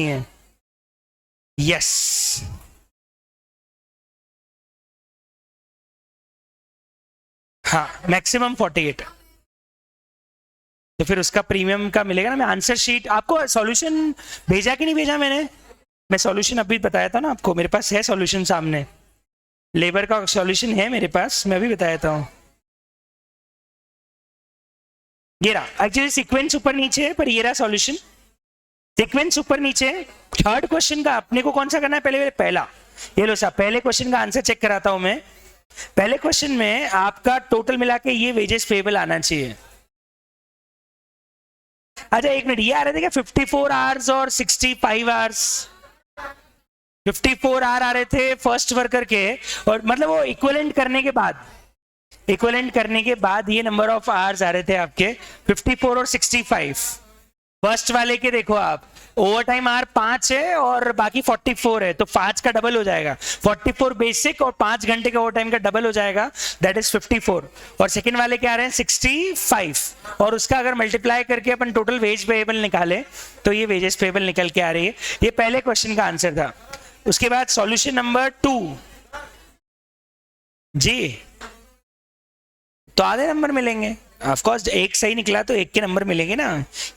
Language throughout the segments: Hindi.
है। यस, हाँ मैक्सिमम 48। तो फिर उसका प्रीमियम का मिलेगा ना। मैं आंसर शीट आपको सॉल्यूशन भेजा कि नहीं भेजा मैंने? मैं सॉल्यूशन अभी बताया था ना आपको, मेरे पास है सॉल्यूशन सामने, लेबर का सॉल्यूशन है मेरे पास, मैं अभी बताया था। ये रहा, एक्चुअली सीक्वेंस ऊपर नीचे है पर ये रहा सॉल्यूशन, सीक्वेंस ऊपर नीचे। थर्ड क्वेश्चन का अपने को कौन सा करना है? पहले पहला, ये लो साहब, पहले क्वेश्चन का आंसर चेक कराता हूं मैं। पहले क्वेश्चन में आपका टोटल मिला के ये वेजेस पेबल आना चाहिए। अच्छा एक मिनट, ये आ रहे थे क्या 54 आवर्स और 65 आवर्स? 54 आवर आ रहे थे फर्स्ट वर्कर के, और मतलब वो इक्विवेलेंट करने के बाद, इक्विवेलेंट करने के बाद ये नंबर ऑफ आवर्स आ रहे थे आपके 54 और 65। फर्स्ट वाले के देखो आप, ओवर टाइम आर 5 है और बाकी 44 है, तो 5 का डबल हो जाएगा, 44 बेसिक और 5 घंटे का ओवर टाइम का डबल हो जाएगा, दैट इज 54। और सेकंड वाले क्या आ रहे हैं 65, और उसका अगर मल्टीप्लाई करके अपन टोटल वेज पेएबल निकाले तो ये वेजेस पेएबल निकल के आ रही है। ये पहले क्वेश्चन का आंसर था। उसके बाद सॉल्यूशन नंबर 2 जी, तो आधे नंबर मिलेंगे ऑफ कोर्स, एक सही निकला तो एक के नंबर मिलेंगे ना,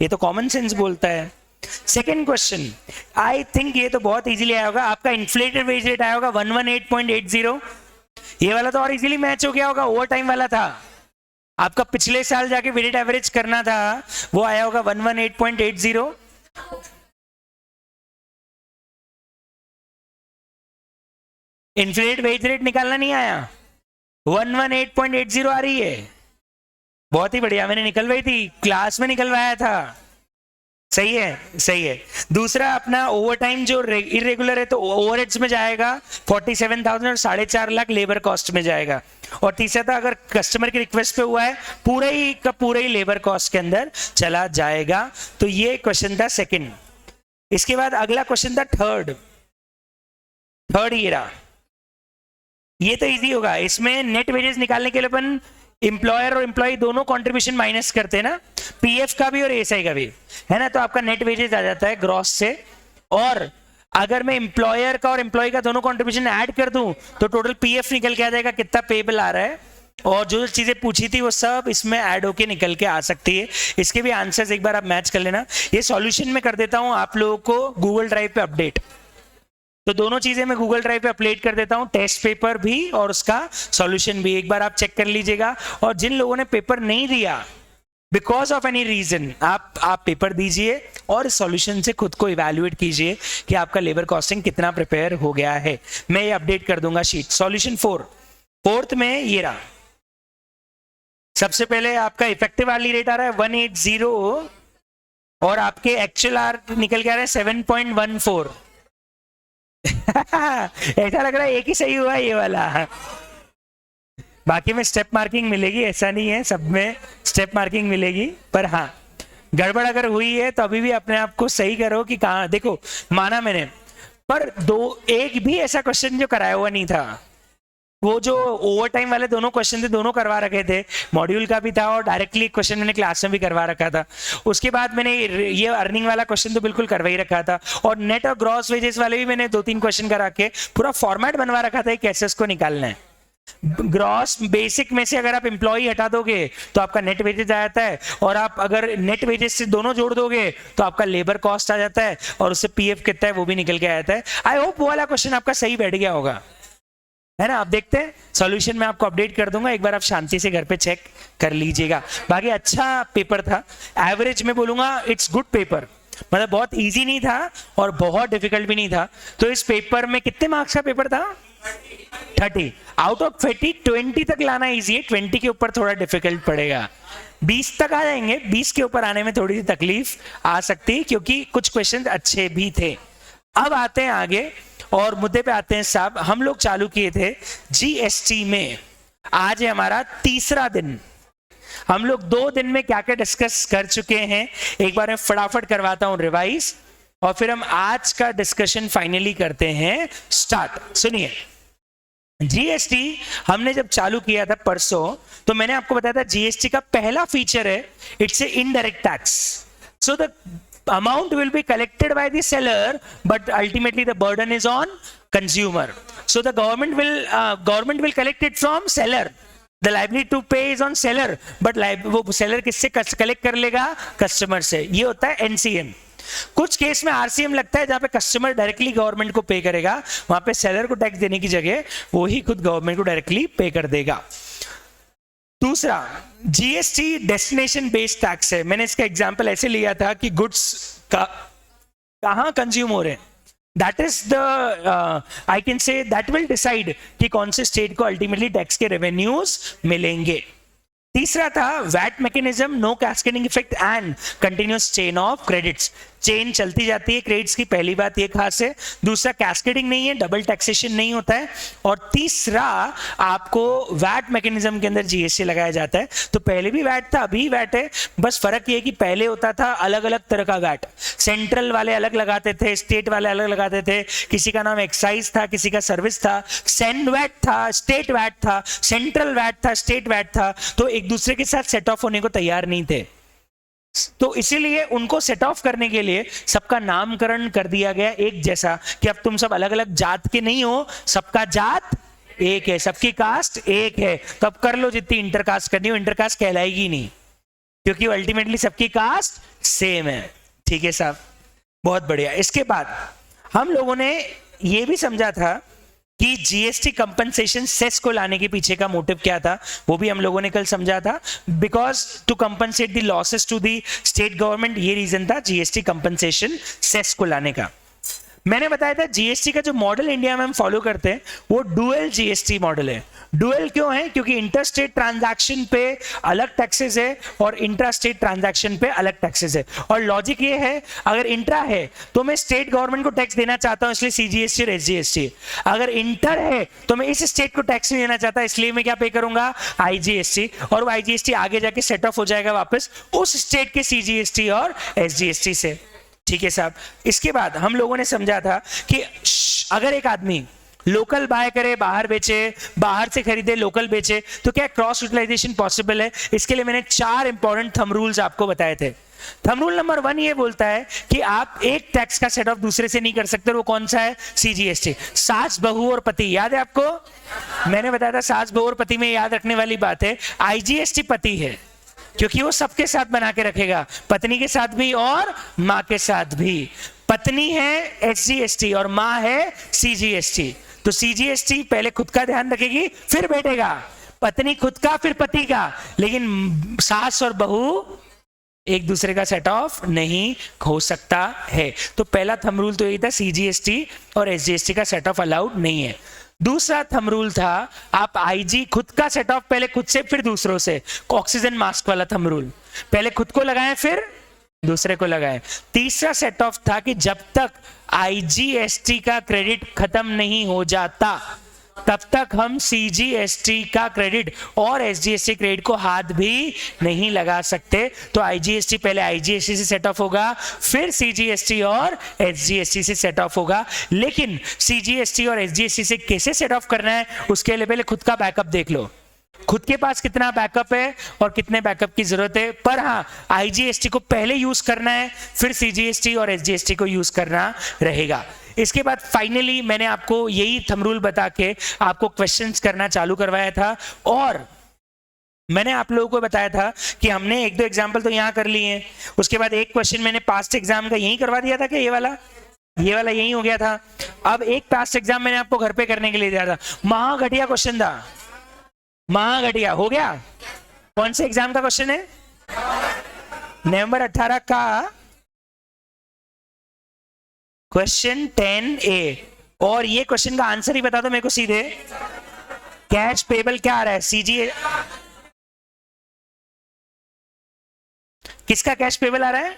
ये तो कॉमन सेंस बोलता है। सेकेंड क्वेश्चन, आई थिंक ये तो बहुत इजीली आया होगा, आपका इन्फ्लेटेड वेज रेट आया होगा 118.80। ये वाला तो और इजीली मैच हो गया होगा, ओवर टाइम वाला था, आपका पिछले साल जाके वेटेड एवरेज करना था, वो आया होगा 118.80। इन्फ्लेटेड वेज रेट निकालना नहीं आया, 118.80 आ रही है, बहुत ही बढ़िया, मैंने निकलवाई थी, क्लास में निकलवाया था। सही है, सही है। दूसरा अपना ओवर टाइम जो इरेगुलर है तो ओवरहेड्स में जाएगा 47,000 और 4.5 लाख लेबर कॉस्ट में जाएगा। और तीसरा था अगर कस्टमर की रिक्वेस्ट पे हुआ है पूरा ही का पूरा ही लेबर कॉस्ट के अंदर चला जाएगा। तो ये क्वेश्चन था सेकंड। इसके बाद अगला क्वेश्चन था थर्ड ये रहा, ये तो इजी होगा। इसमें नेट वेजेस निकालने के लिए अपन एम्प्लॉयर और एम्प्लॉय दोनों कंट्रीब्यूशन माइनस करते हैं ना, पीएफ का भी और एसआई का भी, है ना, तो आपका नेट वेजेस आ जाता है ग्रॉस से। और अगर मैं एम्प्लॉयर का और एम्प्लॉय का दोनों कंट्रीब्यूशन ऐड कर दूं तो टोटल पीएफ निकल के आ जाएगा, कितना पेबल आ रहा है, और जो चीजें पूछी थी वो सब इसमें ऐड होके निकल के आ सकती है। इसके भी आंसर्स एक बार आप मैच कर लेना। ये सॉल्यूशन में कर देता हूं आप लोगों को गूगल ड्राइव पे अपडेट, तो दोनों चीजें मैं गूगल ड्राइव पे अपलोड कर देता हूं, टेस्ट पेपर भी और उसका सॉल्यूशन भी, एक बार आप चेक कर लीजिएगा। और जिन लोगों ने पेपर नहीं दिया बिकॉज ऑफ एनी रीजन, आप पेपर दीजिए और सॉल्यूशन से खुद को इवैल्यूएट कीजिए कि आपका लेबर कॉस्टिंग कितना प्रिपेयर हो गया है। मैं ये अपडेट कर दूंगा शीट। सॉल्यूशन 4, फोर्थ में ये रहा, सबसे पहले आपका इफेक्टिव आर्ली रेट आ रहा है 180 और आपके एक्चुअल आर निकल के आ रहा है 7.14। ऐसा लग रहा है एक ही सही हुआ ये वाला, बाकी में स्टेप मार्किंग मिलेगी, ऐसा नहीं है सब में स्टेप मार्किंग मिलेगी, पर हाँ गड़बड़ अगर हुई है तो अभी भी अपने आप को सही करो कि कहाँ, देखो माना मैंने, पर एक भी ऐसा क्वेश्चन जो कराया हुआ नहीं था, वो जो ओवर टाइम वाले दोनों क्वेश्चन थे दोनों करवा रखे थे, मॉड्यूल का भी था और डायरेक्टली क्वेश्चन मैंने क्लास में भी करवा रखा था। उसके बाद मैंने ये अर्निंग वाला क्वेश्चन तो बिल्कुल करवा ही रखा था, और नेट और ग्रॉस वेजेस वाले भी मैंने 2-3 क्वेश्चन करा के पूरा फॉर्मेट बनवा रखा था कैसे उसको निकालना है। ग्रॉस बेसिक में से अगर आप एम्प्लॉय हटा दोगे तो आपका नेट वेजेस आ जाता है, और आप अगर नेट वेजेस से दोनों जोड़ दोगे तो आपका लेबर कॉस्ट आ जाता है, और उससे पीएफ कितना है वो भी निकल के आ जाता है। आई होप वो वाला क्वेश्चन आपका सही बैठ गया होगा, है ना। आप देखते हैं सॉल्यूशन में आपको अपडेट कर दूंगा, एक बार आप शांति से घर पे चेक कर लीजिएगा। बाकी अच्छा पेपर था, एवरेज में बोलूंगा इट्स गुड पेपर, मतलब बहुत इजी नहीं था और बहुत डिफिकल्ट भी नहीं था। तो इस पेपर में कितने मार्क्स का पेपर था? 30 आउट ऑफ 20 तक लाना इजी है, 20 के ऊपर थोड़ा डिफिकल्ट पड़ेगा, 20 तक आ जाएंगे, 20 के ऊपर आने में थोड़ी सी तकलीफ आ सकती है क्योंकि कुछ क्वेश्चन अच्छे भी थे। अब आते हैं आगे और मुद्दे पे आते हैं साहब। हम लोग चालू किए थे जीएसटी में, आज है हमारा तीसरा दिन। हम लोग 2 दिन में क्या क्या डिस्कस कर चुके हैं एक बार मैं फटाफट करवाता हूं रिवाइज, और फिर हम आज का डिस्कशन फाइनली करते हैं स्टार्ट। सुनिए, जीएसटी हमने जब चालू किया था परसों, तो मैंने आपको बताया था जीएसटी का पहला फीचर है it's a indirect tax. So the amount will be collected by the seller, but ultimately the burden is on consumer. So the government will collect it from seller. The liability to pay is on seller, but वो seller किससे collect कर लेगा? Customer से. ये होता है NCM. कुछ केस में RCM लगता है जहां पे कस्टमर डायरेक्टली गवर्नमेंट को पे करेगा, वहां पे सेलर को टैक्स देने की जगह वो ही खुद गवर्नमेंट को डायरेक्टली पे कर देगा. दूसरा GST डेस्टिनेशन बेस्ड टैक्स है. मैंने इसका एग्जांपल ऐसे लिया था कि गुड्स कहां कंज्यूम हो रहे हैं, that is the I can say that will decide कि कौन से स्टेट को अल्टीमेटली टैक्स के रेवेन्यूज मिलेंगे. तीसरा था VAT mechanism, no cascading effect and continuous chain of credits. Chain चलती जाती है क्रेडिट्स की, पहली बात ये खास है. दूसरा कैस्केडिंग नहीं है, डबल टैक्सेशन नहीं होता है. और तीसरा आपको वैट मैकेनिज्म के अंदर जीएसटी लगाया जाता है. तो पहले भी वैट था, अभी वैट है, बस फर्क ये है कि पहले होता था अलग अलग तरह का वैट. सेंट्रल वाले अलग लगाते थे, स्टेट वाले अलग लगाते थे. किसी का नाम एक्साइज था, किसी का सर्विस था. सेंड वैट था, स्टेट वैट था, सेंट्रल वैट था, स्टेट वैट था. तो एक दूसरे के साथ सेट ऑफ होने को तैयार नहीं थे. तो इसीलिए उनको सेट ऑफ करने के लिए सबका नामकरण कर दिया गया एक जैसा, कि अब तुम सब अलग अलग जात के नहीं हो, सबका जात एक है, सबकी कास्ट एक है. तो अब कर लो जितनी इंटरकास्ट करनी हो, इंटरकास्ट कहलाएगी नहीं, क्योंकि अल्टीमेटली सबकी कास्ट सेम है. ठीक है साहब, बहुत बढ़िया. इसके बाद हम लोगों ने यह भी समझा था कि जीएसटी कंपनसेशन सेस को लाने के पीछे का मोटिव क्या था, वो भी हम लोगों ने कल समझा था. Because to compensate the losses to the state government, ये रीजन था जीएसटी कंपनसेशन सेस को लाने का. मैंने बताया था जीएसटी का जो मॉडल इंडिया में हम फॉलो करते हैं वो डुअल जीएसटी मॉडल है. डुअल क्यों है? क्योंकि इंटर स्टेट ट्रांजैक्शन पे अलग टैक्सेस है और इंट्रा स्टेट ट्रांजैक्शन पे अलग टैक्सेस है. और लॉजिक ये है, अगर इंट्रा है तो मैं स्टेट गवर्नमेंट को टैक्स देना चाहता हूं, इसलिए सीजीएसटी और एसजीएसटी. अगर इंटर है तो मैं इस स्टेट को टैक्स नहीं देना चाहता, इसलिए मैं क्या पे करूंगा? आईजीएसटी. और वो आईजीएसटी आगे जाके सेट ऑफ हो जाएगा वापस उस स्टेट के सीजीएसटी और एसजीएसटी से. ठीक है साहब. इसके बाद हम लोगों ने समझा था कि अगर एक आदमी लोकल बाय करे, बाहर बेचे, बाहर से खरीदे, लोकल बेचे, तो क्या क्रॉस यूटिलाइजेशन पॉसिबल है? इसके लिए मैंने 4 इंपॉर्टेंट थंब रूल्स आपको बताए थे. थंब रूल नंबर 1 ये बोलता है कि आप एक टैक्स का सेट ऑफ दूसरे से नहीं कर सकते. वो कौन सा है? सीजीएसटी. सास, बहू और पति, याद है आपको? मैंने बताया था सास, बहू और पति में याद रखने वाली बात है, आईजीएसटी पति है, क्योंकि वो सबके साथ बना के रखेगा, पत्नी के साथ भी और मां के साथ भी. पत्नी है एसजीएसटी और मां है सीजीएसटी. तो सीजीएसटी पहले खुद का ध्यान रखेगी, फिर बैठेगा. पत्नी खुद का, फिर पति का. लेकिन सास और बहू एक दूसरे का सेट ऑफ नहीं हो सकता है. तो पहला थंब रूल तो यही था, सीजीएसटी और एसजीएसटी का सेट ऑफ अलाउड नहीं है. दूसरा थंब रूल था, आप आईजी खुद का सेट ऑफ पहले खुद से फिर दूसरों से. ऑक्सीजन मास्क वाला थंब रूल, पहले खुद को लगाएं फिर दूसरे को लगाएं. तीसरा सेट ऑफ था कि जब तक आईजीएसटी का क्रेडिट खत्म नहीं हो जाता तब तक हम सीजीएसटी का क्रेडिट और एसजीएसटी क्रेडिट को हाथ भी नहीं लगा सकते. तो आईजीएसटी पहले आईजीएसटी से सेट ऑफ होगा, फिर सीजीएसटी और एसजीएसटी से सेट ऑफ होगा. लेकिन सीजीएसटी और एसजीएसटी से कैसे सेट ऑफ करना है उसके लिए पहले खुद का बैकअप देख लो, खुद के पास कितना बैकअप है और कितने बैकअप की जरूरत है. पर हाँ, आईजीएसटी को पहले यूज करना है, फिर सीजीएसटी और एसजीएसटी को यूज करना रहेगा. इसके बाद फाइनली मैंने आपको यही थंब रूल बता के आपको क्वेश्चंस करना चालू करवाया था. और मैंने आप लोगों को बताया था कि हमने 1-2 एग्जाम्पल तो यहां कर लिए हैं. उसके बाद एक क्वेश्चन मैंने पास्ट एग्जाम का यही करवा दिया था कि ये वाला यही हो गया था. अब एक पास्ट एग्जाम मैंने आपको घर पे करने के लिए दिया था, महाघटिया क्वेश्चन था, महाघटिया. हो गया? कौन से एग्जाम का क्वेश्चन है? नवंबर 18 का क्वेश्चन 10A. और ये क्वेश्चन का आंसर ही बता दो मेरे को सीधे. कैश पेबल क्या आ रहा है? सीजी किसका कैश पेबल आ रहा है?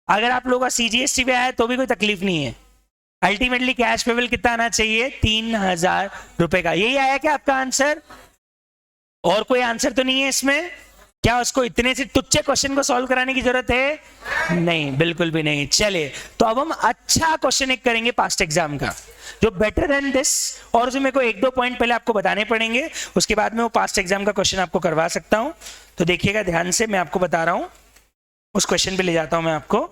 अगर आप लोगों का सीजीएसटी पे आया तो भी कोई तकलीफ नहीं है. अल्टीमेटली कैश पेबल कितना आना चाहिए? 3000 रुपए का. यही आया क्या आपका आंसर? और कोई आंसर तो नहीं है इसमें? क्या उसको इतने से तुच्छे क्वेश्चन को सॉल्व कराने की जरूरत है? नहीं, बिल्कुल भी नहीं. चलिए, तो अब हम अच्छा क्वेश्चन एक करेंगे पास्ट एग्जाम का, जो बेटर देन दिस, और जो मेरे को 1-2 पॉइंट पहले आपको बताने पड़ेंगे, उसके बाद में वो पास्ट एग्जाम का क्वेश्चन आपको करवा सकता हूं. तो देखिएगा ध्यान से, मैं आपको बता रहा हूं. उस क्वेश्चन पे ले जाता हूं मैं आपको।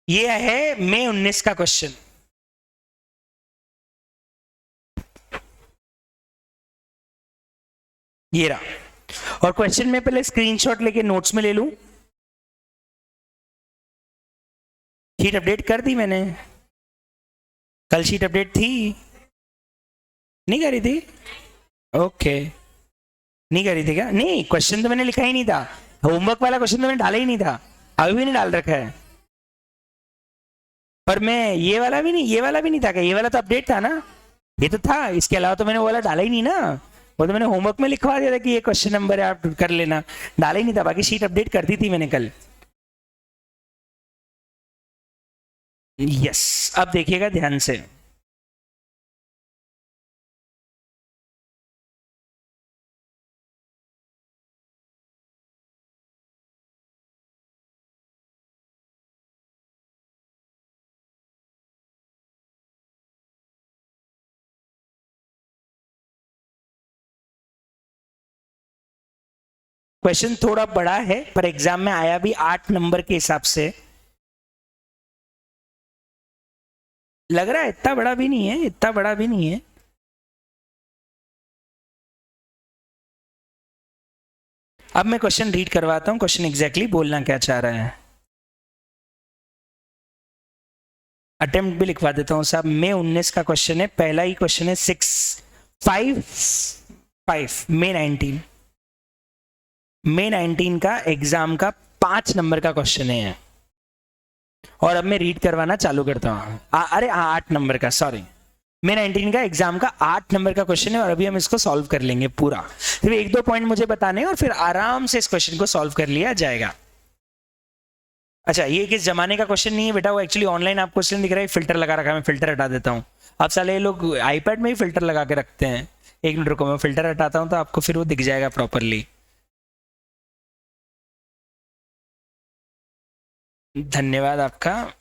ये है मई 19 का क्वेश्चन। ये रहा, और क्वेश्चन में पहले स्क्रीनशॉट लेके नोट्स में ले लूं। शीट अपडेट कर दी मैंने, कल शीट अपडेट थी, नहीं करी थी? ओके, नहीं करी थी क्या? नहीं, क्वेश्चन तो मैंने लिखा ही नहीं था, होमवर्क वाला क्वेश्चन तो मैंने डाला ही नहीं था, अभी भी नहीं डाल रखा है। पर मैं ये वाला भी नहीं, ये वाला भी नहीं था क्या? ये वाला तो अपडेट था ना, ये तो था, इसके अलावा तो मैंने वो वाला डाला ही नहीं ना, वो तो मैंने होमवर्क में लिखवा दिया था कि ये क्वेश्चन नंबर है आप कर लेना, डाला ही नहीं था। बाकी शीट अपडेट कर दी थी मैंने कल। यस, अब देखिएगा ध्यान से। क्वेश्चन थोड़ा बड़ा है पर एग्जाम में आया भी 8 नंबर के हिसाब से लग रहा है, इतना बड़ा भी नहीं है, इतना बड़ा भी नहीं है। अब मैं क्वेश्चन रीड करवाता हूं, क्वेश्चन एग्जैक्टली बोलना क्या चाह रहा है। अटेम्प्ट भी लिखवा देता हूं साहब। मई 19 का क्वेश्चन है, पहला ही क्वेश्चन है 655 मई 19, मई 19 का एग्जाम का 5 नंबर का क्वेश्चन है। और अब मैं रीड करवाना चालू करता हूँ। अरे 8 नंबर का, सॉरी, मई 19 का एग्जाम का 8 नंबर का क्वेश्चन है और अभी हम इसको सॉल्व कर लेंगे पूरा। सिर्फ 1-2 पॉइंट मुझे बताने हैं और फिर आराम से इस क्वेश्चन को सॉल्व कर लिया जाएगा। अच्छा, ये किस जमाने का क्वेश्चन नहीं है बेटा, वो एक्चुअली ऑनलाइन आपको क्वेश्चन दिख रहा है, फिल्टर लगा रखा है, मैं फिल्टर हटा देता हूँ। अब साले ये लोग आईपैड में ही फिल्टर लगा के रखते हैं। एक मिनट रुको, मैं फिल्टर हटाता हूँ तो आपको फिर वो दिख जाएगा प्रॉपरली। धन्यवाद आपका।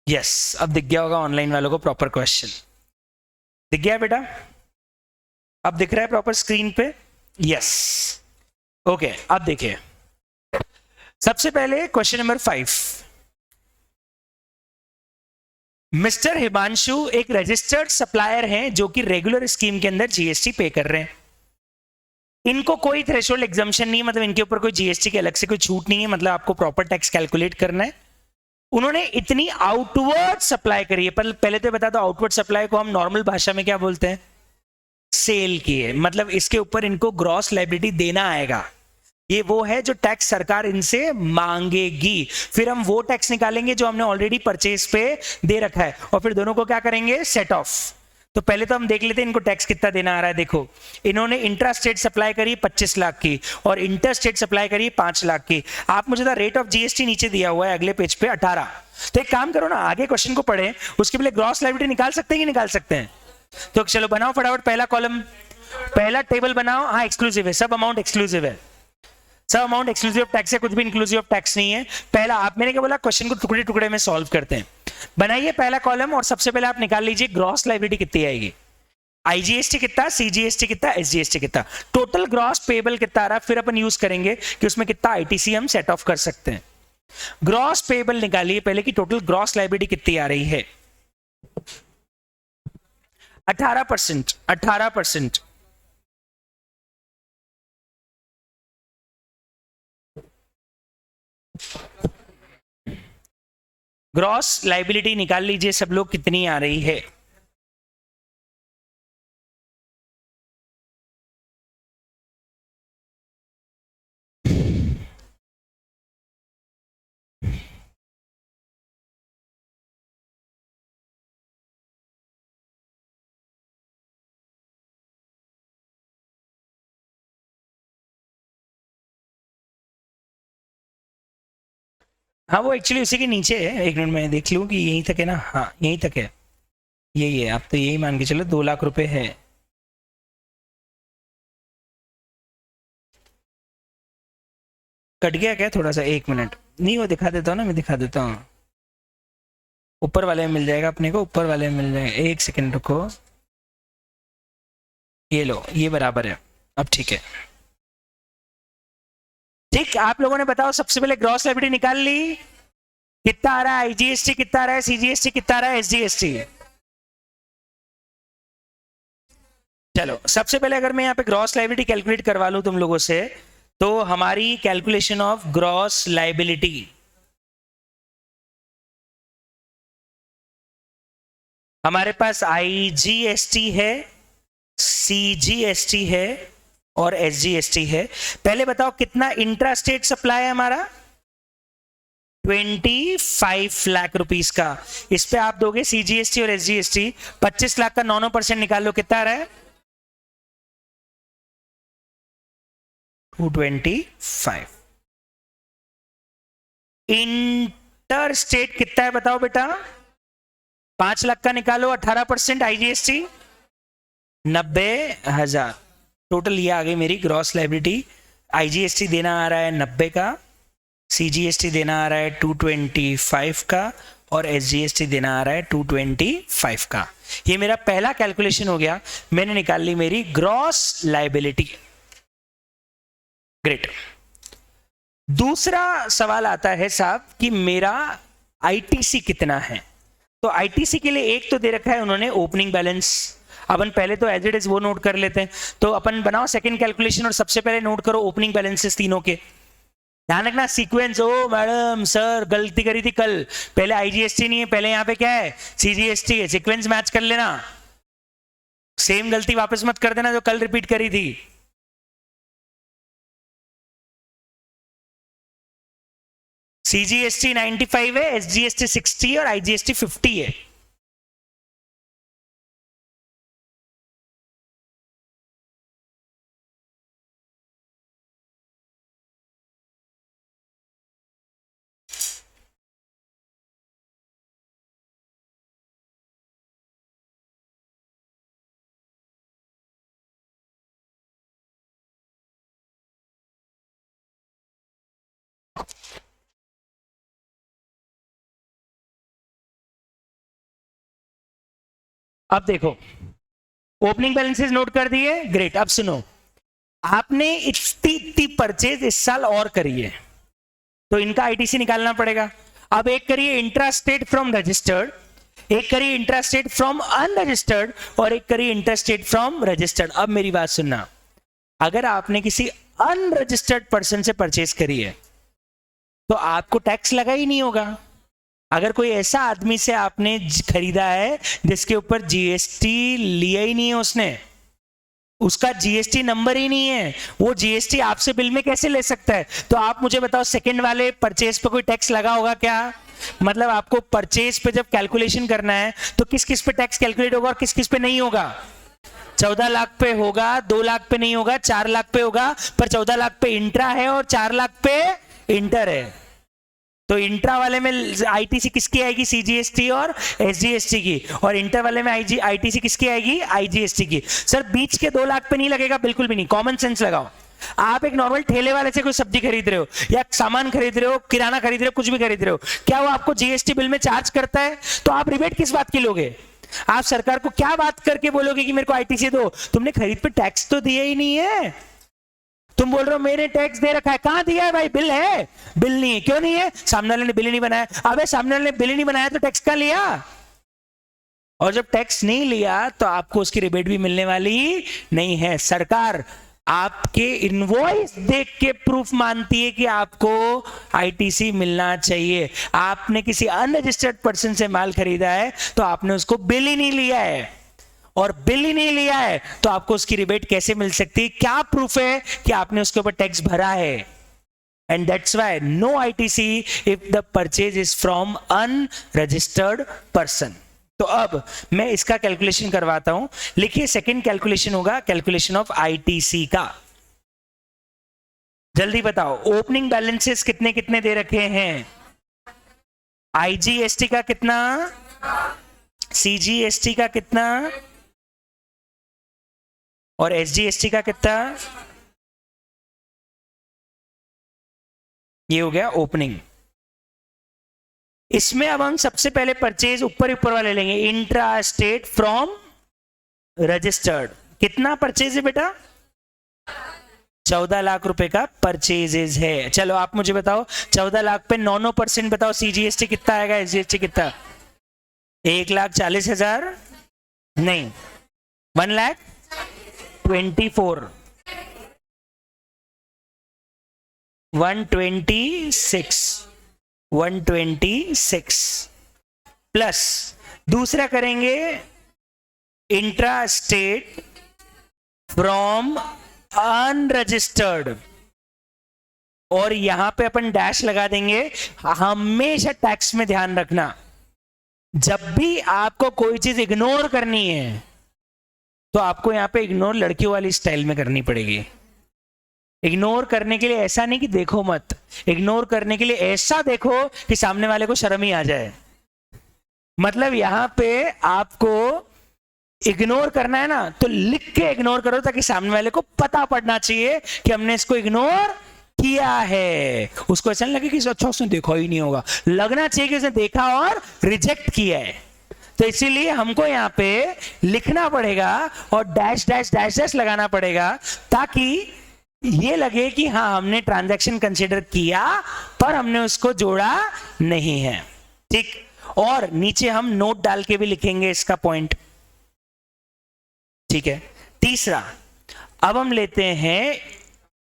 यस, अब दिख गया होगा ऑनलाइन वालों को प्रॉपर क्वेश्चन। दिख गया बेटा? अब दिख रहा है प्रॉपर स्क्रीन पे? Yes, okay. अब देखिए, सबसे पहले क्वेश्चन नंबर 5। मिस्टर हिमांशु एक रजिस्टर्ड सप्लायर हैं जो कि रेगुलर स्कीम के अंदर जीएसटी पे कर रहे हैं। इनको कोई थ्रेशोल्ड एग्जम्पशन नहीं है, मतलब इनके ऊपर कोई जीएसटी के अलग से कोई छूट नहीं है, मतलब आपको प्रॉपर टैक्स कैलकुलेट करना है। उन्होंने इतनी आउटवर्ड सप्लाई करी है, पर पहले तो बता दो आउटवर्ड सप्लाई को हम नॉर्मल भाषा में क्या बोलते हैं? सेल की है, मतलब इसके ऊपर इनको ग्रॉस लायबिलिटी देना आएगा। ये वो है जो टैक्स सरकार इनसे मांगेगी, फिर हम वो टैक्स निकालेंगे जो हमने ऑलरेडी परचेज पे दे रखा है और फिर दोनों को क्या करेंगे? Set of. तो पहले तो हम देख लेते हैं इनको टैक्स कितना देना आ रहा है। देखो, इन्होंने इंट्रा स्टेट सप्लाई करी 25 लाख की और इंटर स्टेट सप्लाई करी 5 लाख की। आप मुझे तो रेट ऑफ जीएसटी नीचे दिया हुआ है अगले पेज पे 18। तो एक काम करो ना, आगे क्वेश्चन को पढ़े, उसके पहले ग्रॉस लायबिलिटी निकाल सकते हैं कि निकाल सकते हैं? तो चलो बनाओ फटाफट, पहला कॉलम, पहला टेबल बनाओ। हाँ, एक्सक्लूसिव है, सब अमाउंट एक्सक्लूसिव है, सब अमाउंट एक्सक्लूसिव ऑफ टैक्स है, कुछ भी इंक्लूसिव ऑफ टैक्स नहीं है। पहला, आप मैंने क्या बोला, क्वेश्चन को टुकड़े टुकड़े में सॉल्व करते हैं। बनाइए पहला कॉलम और सबसे पहले आप निकाल लीजिए ग्रॉस लायबिलिटी कितनी आएगी। आईजीएसटी कितना, सीजीएसटी कितना, एसजीएसटी कितना, टोटल ग्रॉस पेबल कितना आ रहा है, फिर अपन यूज करेंगे कि उसमें कितना आईटीसी हम सेट ऑफ कर सकते हैं। ग्रॉस पेबल निकालिए पहले कि टोटल ग्रॉस लायबिलिटी कितनी आ रही है। 18%, 18%। ग्रॉस लायबिलिटी निकाल लीजिए सब लोग, कितनी आ रही है। हाँ, वो एक्चुअली उसी के नीचे है, एक मिनट में देख लूँ कि यहीं तक है ना। हाँ, यहीं तक है। यही है, आप तो यही मान के चलो 2 लाख रुपए है। कट गया क्या थोड़ा सा? 1 मिनट, नहीं वो दिखा देता हूँ ना, मैं दिखा देता हूँ। ऊपर वाले में मिल जाएगा अपने को, ऊपर वाले में मिल जाएगा। 1 सेकंड रुको, ये लो, ये बराबर है अब, ठीक है। ठीक, आप लोगों ने बताओ सबसे पहले ग्रॉस लायबिलिटी निकाल ली, कितना आ रहा है आईजीएसटी, कितना आ रहा है सीजीएसटी, कितना आ रहा है एसजीएसटी। चलो सबसे पहले अगर मैं यहाँ पे ग्रॉस लायबिलिटी कैलकुलेट करवा लूं तुम लोगों से, तो हमारी कैलकुलेशन ऑफ ग्रॉस लायबिलिटी, हमारे पास आईजीएसटी है, सीजीएसटी है और एसजीएसटी है। पहले बताओ कितना इंट्रा स्टेट सप्लाई है हमारा? 25 लाख रुपीस का। इस पे आप दोगे सीजीएसटी और एसजीएसटी, 25 लाख का 9% निकाल लो, कितना आ रहा है? 225। इंटर स्टेट कितना है बताओ बेटा? 5 लाख का निकालो, 18% आईजीएसटी, 90,000। टोटल ये आ गई मेरी ग्रॉस लायबिलिटी। आईजीएसटी देना आ रहा है 90 का, सीजीएसटी देना आ रहा है 225 का और एसजीएसटी देना आ रहा है 225 का। ये मेरा पहला कैलकुलेशन हो गया, मैंने निकाल ली मेरी ग्रॉस लायबिलिटी। ग्रेट। दूसरा सवाल आता है साहब कि मेरा आईटीसी कितना है। तो आईटीसी के लिए एक तो दे रखा है उन्होंने ओपनिंग बैलेंस, अपन पहले तो एज इट इज वो नोट कर लेते हैं। तो अपन बनाओ सेकंड कैलकुलेशन और सबसे पहले नोट करो ओपनिंग बैलेंसेस तीनों के। ध्यान रखना सीक्वेंस। ओ मैडम सर गलती करी थी कल, पहले आईजीएसटी नहीं है, पहले यहाँ पे क्या है? सीजीएसटी है। सीक्वेंस मैच कर लेना, सेम गलती वापस मत कर देना जो कल रिपीट करी थी। सीजीएसटी 95 है, एसजीएसटी 60 और आईजीएसटी 50 है। अब देखो ओपनिंग बैलेंसेस नोट कर दिए, ग्रेट। अब सुनो, आपने इतनी परचेज इस साल और करी है, तो इनका आईटीसी निकालना पड़ेगा। अब एक करिए इंट्रा स्टेट फ्रॉम रजिस्टर्ड, एक करिए इंट्रा स्टेट फ्रॉम अनरजिस्टर्ड और एक करिए इंट्रा स्टेट फ्रॉम रजिस्टर्ड। अब मेरी बात सुनना, अगर आपने किसी अनरजिस्टर्ड पर्सन से परचेज करी है तो आपको टैक्स लगा ही नहीं होगा। अगर कोई ऐसा आदमी से आपने खरीदा है जिसके ऊपर जीएसटी लिया ही नहीं है उसने, उसका जीएसटी नंबर ही नहीं है, वो जीएसटी आपसे बिल में कैसे ले सकता है? तो आप मुझे बताओ सेकंड वाले परचेज पे कोई टैक्स लगा होगा क्या? मतलब आपको परचेज पे जब कैलकुलेशन करना है तो किस किस पे टैक्स कैलकुलेट होगा और किस किस पे नहीं होगा? 14 लाख पे होगा, 2 लाख पे नहीं होगा, 4 लाख पे होगा। पर 14 लाख पे इंट्रा है और 4 लाख पे इंटर है। तो इंट्रा वाले में आईटीसी किसकी आएगी? सीजीएसटी और एसजीएसटी की। और इंटर वाले में आईटीसी किसकी आएगी? आईजीएसटी की। सर बीच के 2 लाख पे नहीं लगेगा, बिल्कुल भी नहीं। कॉमन सेंस लगाओ। आप एक नॉर्मल ठेले वाले से कोई सब्जी खरीद रहे हो या सामान खरीद रहे हो, किराना खरीद रहे हो, कुछ भी खरीद रहे हो, क्या वो आपको जीएसटी बिल में चार्ज करता है? तो आप रिबेट किस बात की लोगे? आप सरकार को क्या बात करके बोलोगे कि मेरे को आईटीसी दो? तुमने खरीद पे टैक्स तो दिया ही नहीं है। तुम बोल रहे हो मैंने टैक्स दे रखा है, कहां दिया है भाई? बिल है? बिल नहीं है। क्यों नहीं है? सामने वाले ने बिल ही नहीं बनाया। अबे सामने वाले ने बिल ही नहीं बनाया तो टैक्स का लिया? और जब टैक्स नहीं लिया तो आपको उसकी रिबेट भी मिलने वाली नहीं है। सरकार आपके इनवॉइस देख के प्रूफ मानती है कि आपको आईटीसी मिलना चाहिए। आपने किसी अनरजिस्टर्ड पर्सन से माल खरीदा है तो आपने उसको बिल ही नहीं लिया है, और बिल ही नहीं लिया है तो आपको उसकी रिबेट कैसे मिल सकती है? क्या प्रूफ है कि आपने उसके ऊपर टैक्स भरा है? And that's why no ITC if the purchase is from unregistered person. तो अब मैं इसका कैलकुलेशन करवाता हूं। लिखिए सेकंड कैलकुलेशन होगा कैलकुलेशन ऑफ आईटीसी का। जल्दी बताओ ओपनिंग बैलेंसेस कितने कितने दे रखे हैं? आईजीएसटी का कितना? CGST का कितना और SGST का कितना? ये हो गया ओपनिंग। इसमें अब हम सबसे पहले परचेज ऊपर वाले लेंगे, इंट्रा स्टेट फ्रॉम रजिस्टर्ड। कितना परचेज है बेटा? 14 लाख रुपए का परचेजेज है। चलो आप मुझे बताओ 14 लाख पे 9% बताओ, CGST कितना आएगा, SGST कितना? 1,40,000 नहीं, 1,24,000 126 प्लस दूसरा करेंगे इंट्रा स्टेट फ्रॉम अनरजिस्टर्ड, और यहां पे अपन डैश लगा देंगे। हमेशा टैक्स में ध्यान रखना, जब भी आपको कोई चीज इग्नोर करनी है तो आपको यहां पे इग्नोर लड़कियों वाली स्टाइल में करनी पड़ेगी। इग्नोर करने के लिए ऐसा नहीं कि देखो मत, इग्नोर करने के लिए ऐसा देखो कि सामने वाले को शर्म ही आ जाए। मतलब यहां पे आपको इग्नोर करना है ना, तो लिख के इग्नोर करो ताकि सामने वाले को पता पड़ना चाहिए कि हमने इसको इग्नोर किया है। उसको ऐसा नहीं लगे कि अच्छा उसने देखा ही नहीं होगा, लगना चाहिए कि उसने देखा और रिजेक्ट किया है। तो इसीलिए हमको यहां पे लिखना पड़ेगा और डैश डैश डैश डैश लगाना पड़ेगा ताकि ये लगे कि हाँ हमने ट्रांजैक्शन कंसीडर किया पर हमने उसको जोड़ा नहीं है। ठीक, और नीचे हम नोट डाल के भी लिखेंगे इसका पॉइंट। ठीक है, तीसरा अब हम लेते हैं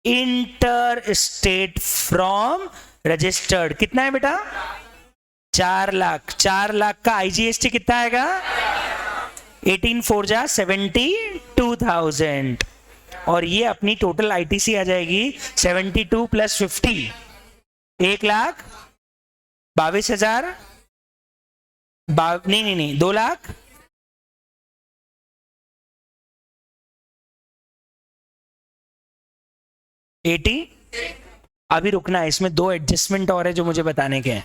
इंटर स्टेट फ्रॉम रजिस्टर्ड। कितना है बेटा? 4 लाख। 4 लाख का IGST कितना आएगा? 18,4 जा 72,000, और ये अपनी टोटल ITC आ जाएगी 72 प्लस 50, 1,22,000। नहीं 2 लाख 80। अभी रुकना है, इसमें 2 एडजस्टमेंट और है जो मुझे बताने के हैं।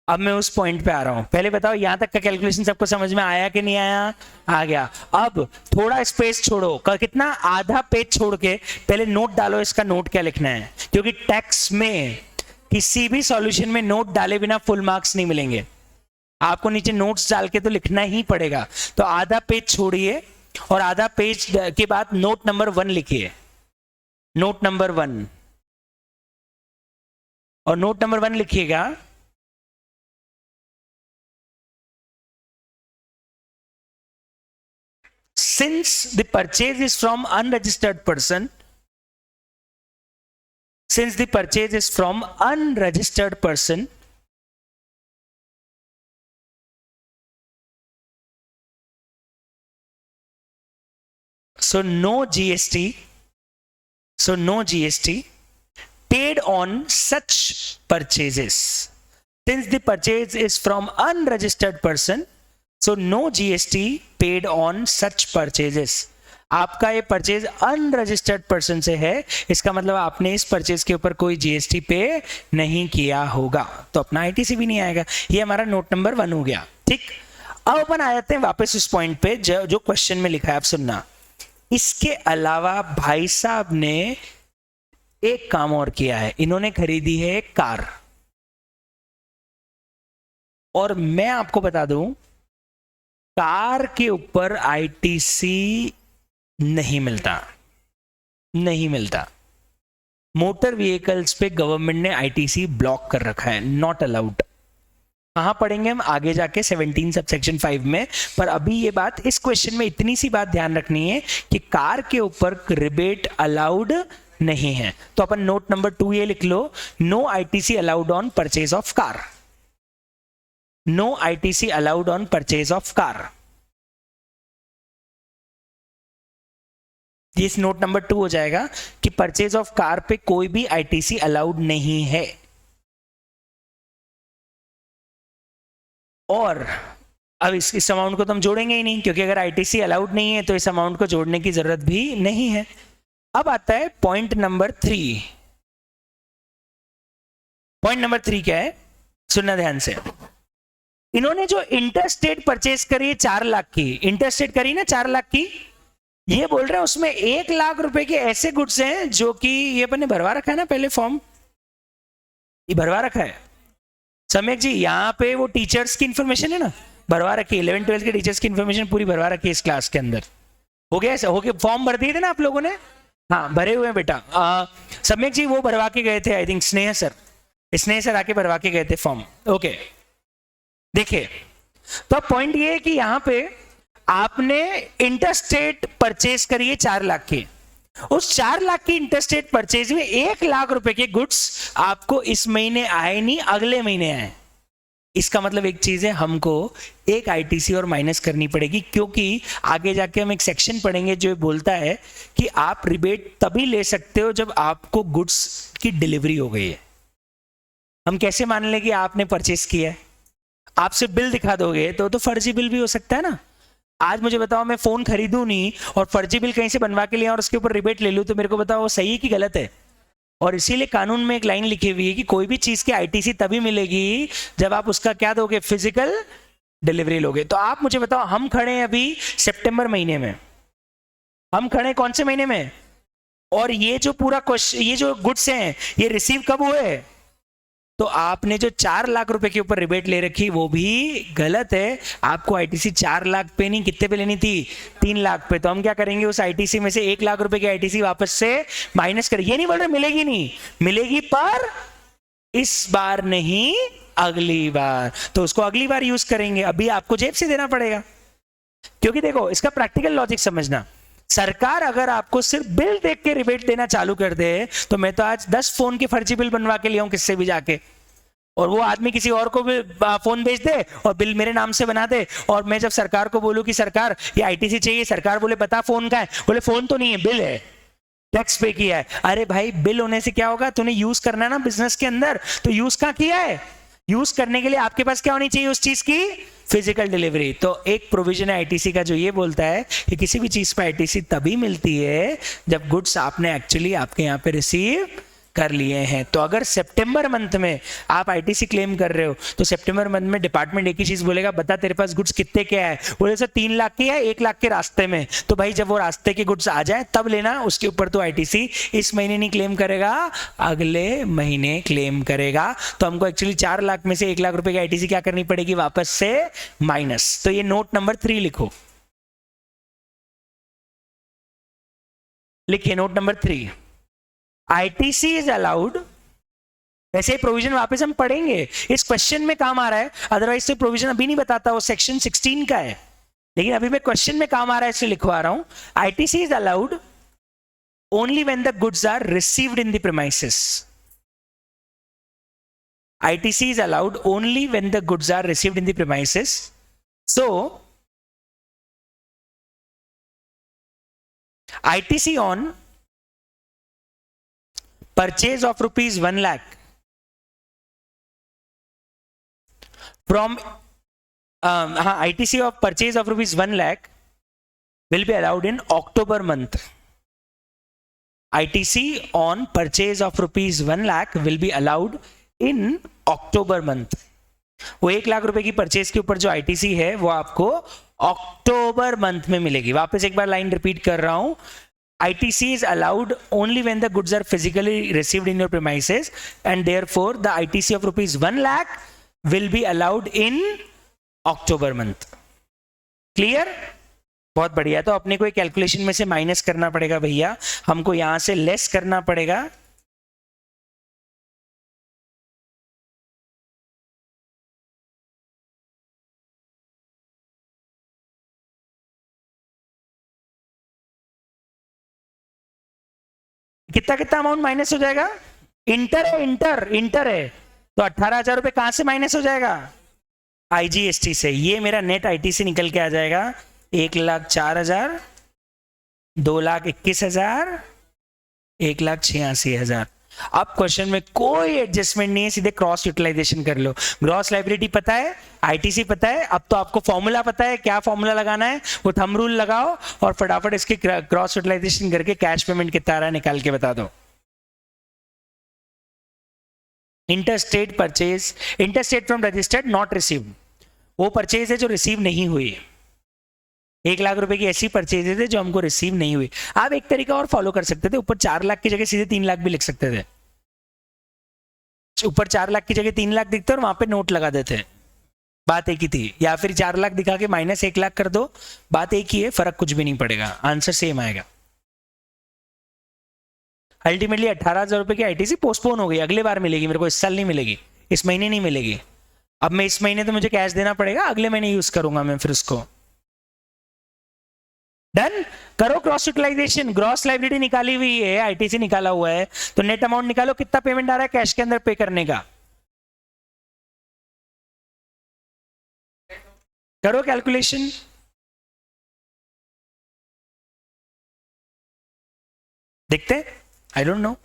अब मैं उस पॉइंट पे आ रहा हूं। पहले बताओ यहां तक का कैलकुलेशन सबको समझ में आया कि नहीं आया? आ गया। अब थोड़ा स्पेस छोड़ो, कितना? आधा पेज छोड़ के पहले नोट डालो, इसका नोट क्या लिखना है, क्योंकि टैक्स में किसी भी सॉल्यूशन में नोट डाले बिना फुल मार्क्स नहीं मिलेंगे। आपको नीचे नोट्स डाल के तो लिखना ही पड़ेगा। तो आधा पेज छोड़िए और आधा पेज के बाद नोट नंबर 1 लिखिए। नोट नंबर 1, और नोट नंबर 1 लिखिएगा since the purchase is from unregistered person, since the purchase is from unregistered person, so no GST, so no GST paid on such purchases. Since the purchase is from unregistered person, so no GST paid on such purchases. आपका ये परचेज अनरजिस्टर्ड पर्सन से है, इसका मतलब आपने इस परचेज के ऊपर कोई GST पे नहीं किया होगा, तो अपना ITC भी नहीं आएगा। ये हमारा नोट नंबर 1 हो गया। ठीक, अब अपन आ जाते हैं वापस उस पॉइंट पे जो क्वेश्चन में लिखा है। आप सुनना, इसके अलावा भाई साहब ने एक काम और किया है, इन्होंने खरीदी है एक कार। और मैं आपको बता दूं, कार के ऊपर ITC नहीं मिलता, नहीं मिलता। मोटर व्हीकल्स पे गवर्नमेंट ने ITC ब्लॉक कर रखा है, नॉट अलाउड। कहां पढ़ेंगे हम आगे जाके 17 सबसेक्शन 5 में, पर अभी ये बात इस क्वेश्चन में इतनी सी बात ध्यान रखनी है कि कार के ऊपर रिबेट अलाउड नहीं है। तो अपन नोट नंबर 2 ये लिख लो, no ITC allowed on purchase of car, no ITC allowed on purchase of car. इस नोट नंबर 2 हो जाएगा कि परचेज ऑफ कार पे कोई भी ITC अलाउड नहीं है। और अब इस अमाउंट को तो हम जोड़ेंगे ही नहीं, क्योंकि अगर ITC अलाउड नहीं है तो इस अमाउंट को जोड़ने की जरूरत भी नहीं है। अब आता है पॉइंट नंबर 3। पॉइंट नंबर 3 क्या है, सुनना ध्यान से। इन्होंने जो इंटरस्टेट परचेज करी है 4 लाख की, इंटरस्टेट करी ना 4 लाख की, ये बोल रहे हैं उसमें 1 लाख रुपए के ऐसे गुड्स हैं जो कि ये अपन ने भरवा रखा है ना, पहले फॉर्म ये भरवा रखा है सम्यक जी। यहाँ पे वो टीचर्स की इंफॉर्मेशन है ना, भरवा रखी है, 11-12 के टीचर्स की इंफॉर्मेशन पूरी भरवा रखी है इस क्लास के अंदर। हो गया ऐसा? हो गया, फॉर्म भर दिए थे ना आप लोगों ने? हाँ भरे हुए हैं बेटा। सम्यक जी वो भरवा के गए थे, आई थिंक स्नेह सर आके भरवा के गए थे फॉर्म। ओके देखिए, तो पॉइंट ये है कि यहां पे आपने इंटरस्टेट परचेज करी है 4 लाख की, उस 4 लाख की इंटरस्टेट परचेज में 1 लाख रुपए के गुड्स आपको इस महीने आए नहीं, अगले महीने आए। इसका मतलब एक चीज है, हमको एक आईटीसी और माइनस करनी पड़ेगी, क्योंकि आगे जाके हम एक सेक्शन पढ़ेंगे जो बोलता है कि आप रिबेट तभी ले सकते हो जब आपको गुड्स की डिलीवरी हो गई है। हम कैसे मान लें कि आपने परचेस किया है? आप सिर्फ बिल दिखा दोगे तो फर्जी बिल भी हो सकता है ना। आज मुझे बताओ, मैं फोन खरीदूं नहीं और फर्जी बिल कहीं से बनवा के लिया और उसके ऊपर रिबेट ले लूं, तो मेरे को बताओ वो सही है कि गलत है? और इसीलिए कानून में एक लाइन लिखी हुई है कि कोई भी चीज की आईटीसी तभी मिलेगी जब आप उसका क्या दोगे, फिजिकल डिलीवरी लोगे। तो आप मुझे बताओ, हम खड़े हैं अभी सितंबर महीने में, हम खड़े कौन से महीने में, और ये जो पूरा क्वेश्चन, ये जो गुड्स हैं ये रिसीव कब हुए? तो आपने जो 4 लाख रुपए के ऊपर रिबेट ले रखी वो भी गलत है। आपको आईटीसी 4 लाख पे नहीं, कितने पे लेनी थी? 3 लाख पे। तो हम क्या करेंगे, उस आईटीसी में से 1 लाख रुपए की आईटीसी वापस से माइनस करेंगे। ये नहीं बोल रहे मिलेगी नहीं, मिलेगी पर इस बार नहीं, अगली बार। तो उसको अगली बार यूज करेंगे, अभी आपको जेब से देना पड़ेगा। क्योंकि देखो इसका प्रैक्टिकल लॉजिक समझना, सरकार अगर आपको सिर्फ बिल देख के रिबेट देना चालू कर दे, तो मैं तो आज 10 फोन के फर्जी बिल बनवा के लिया हूं किससे भी जाके, और वो आदमी किसी और को भी फोन भेज दे और बिल मेरे नाम से बना दे, और मैं जब सरकार को बोलूं कि सरकार ये आईटीसी चाहिए, सरकार बोले बता फोन का है, बोले फोन तो नहीं है, बिल है, टैक्स पे किया है। अरे भाई बिल होने से क्या होगा, तूने यूज करना ना बिजनेस के अंदर, तो यूज कहां किया है? यूज करने के लिए आपके पास क्या होनी चाहिए उस चीज की? Physical delivery. तो एक प्रोविजन है आईटीसी का जो ये बोलता है कि किसी भी चीज पर आईटीसी तभी मिलती है जब गुड्स आपने एक्चुअली आपके यहाँ पे रिसीव कर लिए हैं। तो अगर सितंबर मंथ में आप आईटीसी क्लेम कर रहे हो, तो सितंबर मंथ में डिपार्टमेंट एक ही चीज बोलेगा, बता तेरे पास गुड्स कितने के आए? बोले सर 3 लाख के है, 1 लाख के रास्ते में। तो भाई जब वो रास्ते के गुड्स आ जाए तब लेना, उसके ऊपर तो आईटीसी इस महीने नहीं क्लेम करेगा, अगले महीने क्लेम करेगा। तो हमको एक्चुअली 4 लाख में से 1 लाख रुपए की आईटीसी क्या करनी पड़ेगी? वापस से माइनस। तो ये नोट नंबर 3 लिखो, लिखिए note number 3, ITC is allowed. वैसे प्रोविजन वापस हम पढ़ेंगे, इस क्वेश्चन में काम आ रहा है, अदरवाइज तो प्रोविजन अभी नहीं बताता, वो सेक्शन 16 का है, लेकिन अभी मैं क्वेश्चन में काम आ रहा है इसलिए लिखवा रहा हूं। ITC is allowed only when the goods are received in the premises. ITC is allowed only when the goods are received in the premises. So, ITC on purchase of rupees 1 lakh from ITC of purchase of rupees 1 lakh will be allowed in October month. ITC on purchase of rupees 1 lakh will be allowed in October month. वो 1 लाख रुपए की परचेज के ऊपर जो आईटीसी है वो आपको अक्टूबर मंथ में मिलेगी। वापस एक बार लाइन रिपीट कर रहा हूं, ITC is allowed only when the goods are physically received in your premises, and therefore the ITC of rupees 1 lakh will be allowed in October month. Clear? बहुत बढ़िया। तो अपने को एक कैलकुलेशन में से माइनस करना पड़ेगा भैया, हमको यहां से लेस करना पड़ेगा। कितना कितना अमाउंट माइनस हो जाएगा? इंटर है, इंटर है, तो 18,000 रुपए कहां से माइनस हो जाएगा? आईजीएसटी से। ये मेरा नेट आईटीसी निकल के आ जाएगा 1,04,000, 2,21,000, 1,86,000। अब क्वेश्चन में कोई एडजस्टमेंट नहीं है, सीधे क्रॉस यूटिलाइजेशन कर लो। ग्रॉस लायबिलिटी पता है, आईटीसी पता है, अब तो आपको फॉर्मूला पता है, क्या फॉर्मूला लगाना है, वो थंब रूल लगाओ और फटाफट इसकी क्रॉस यूटिलाइजेशन करके कैश पेमेंट कितना आ रहा है निकाल के बता दो। Interstate purchase, interstate from registered not received, वो परचेज है जो रिसीव नहीं हुई। 1 लाख रुपए की ऐसी परचेजेज है जो हमको रिसीव नहीं हुई। आप एक तरीका और फॉलो कर सकते थे, ऊपर 4 लाख की जगह सीधे 3 लाख भी लिख सकते थे। ऊपर 4 लाख की जगह 3 लाख दिखते और वहां पे नोट लगा देते, बात एक ही थी। या फिर 4 लाख दिखा के माइनस 1 लाख कर दो, बात एक ही है, फर्क कुछ भी नहीं पड़ेगा, आंसर सेम आएगा। अल्टीमेटली 18,000 रुपए की आईटीसी पोस्टपोन हो गई, अगले बार मिलेगी मेरे को, इस साल नहीं मिलेगी, इस महीने नहीं मिलेगी। अब मैं इस महीने तो मुझे कैश देना पड़ेगा, अगले महीने यूज करूंगा मैं फिर उसको। डन। करो क्रॉस यूटिलाइजेशन। ग्रॉस लायबिलिटी निकाली हुई है, आईटीसी निकाला हुआ है, तो नेट अमाउंट निकालो, कितना पेमेंट आ रहा है कैश के अंदर पे करने का। करो कैलकुलेशन। देखते, आई डोंट नो।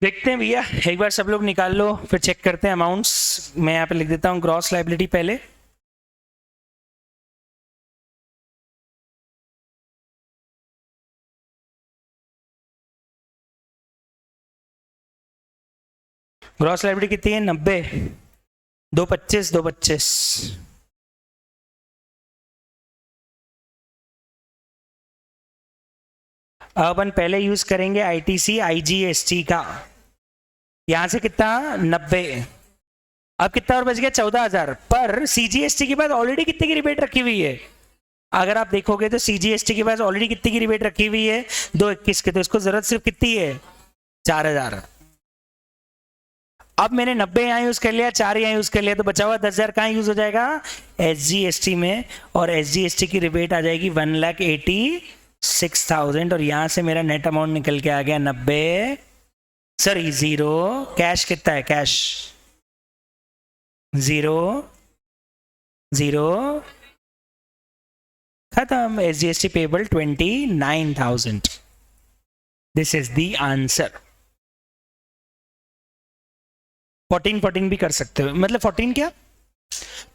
देखते हैं भैया, एक बार सब लोग निकाल लो, फिर चेक करते हैं अमाउंट्स। मैं यहाँ पे लिख देता हूँ ग्रॉस लायबिलिटी पहले। ग्रॉस लायबिलिटी कितनी है? 90, 225, 225। अब अपन पहले यूज करेंगे आईटीसी आईजीएसटी का। यहां से कितना? 90। अब कितना और बच गया? 14,000। पर सीजीएसटी के बाद ऑलरेडी कितने की रिबेट रखी हुई है? अगर आप देखोगे तो सीजीएसटी के पास ऑलरेडी कितनी की रिबेट रखी हुई है? 221 की। तो इसको जरूरत सिर्फ कितनी है? 4,000। अब मैंने 90 यहाँ यूज कर लिया, 4 यहाँ यूज कर लिया, तो बचा हुआ 10,000 कहाँ यूज हो जाएगा? एसजीएसटी में। और एसजीएसटी की रिबेट आ जाएगी 1,86,000। और यहां से मेरा नेट अमाउंट निकल के आ गया 90, सॉरी 0। कैश कितना है? कैश 0, 0, खत्म। SGST payable 29,000। This is the answer. 14 भी कर सकते हो, मतलब 14 क्या,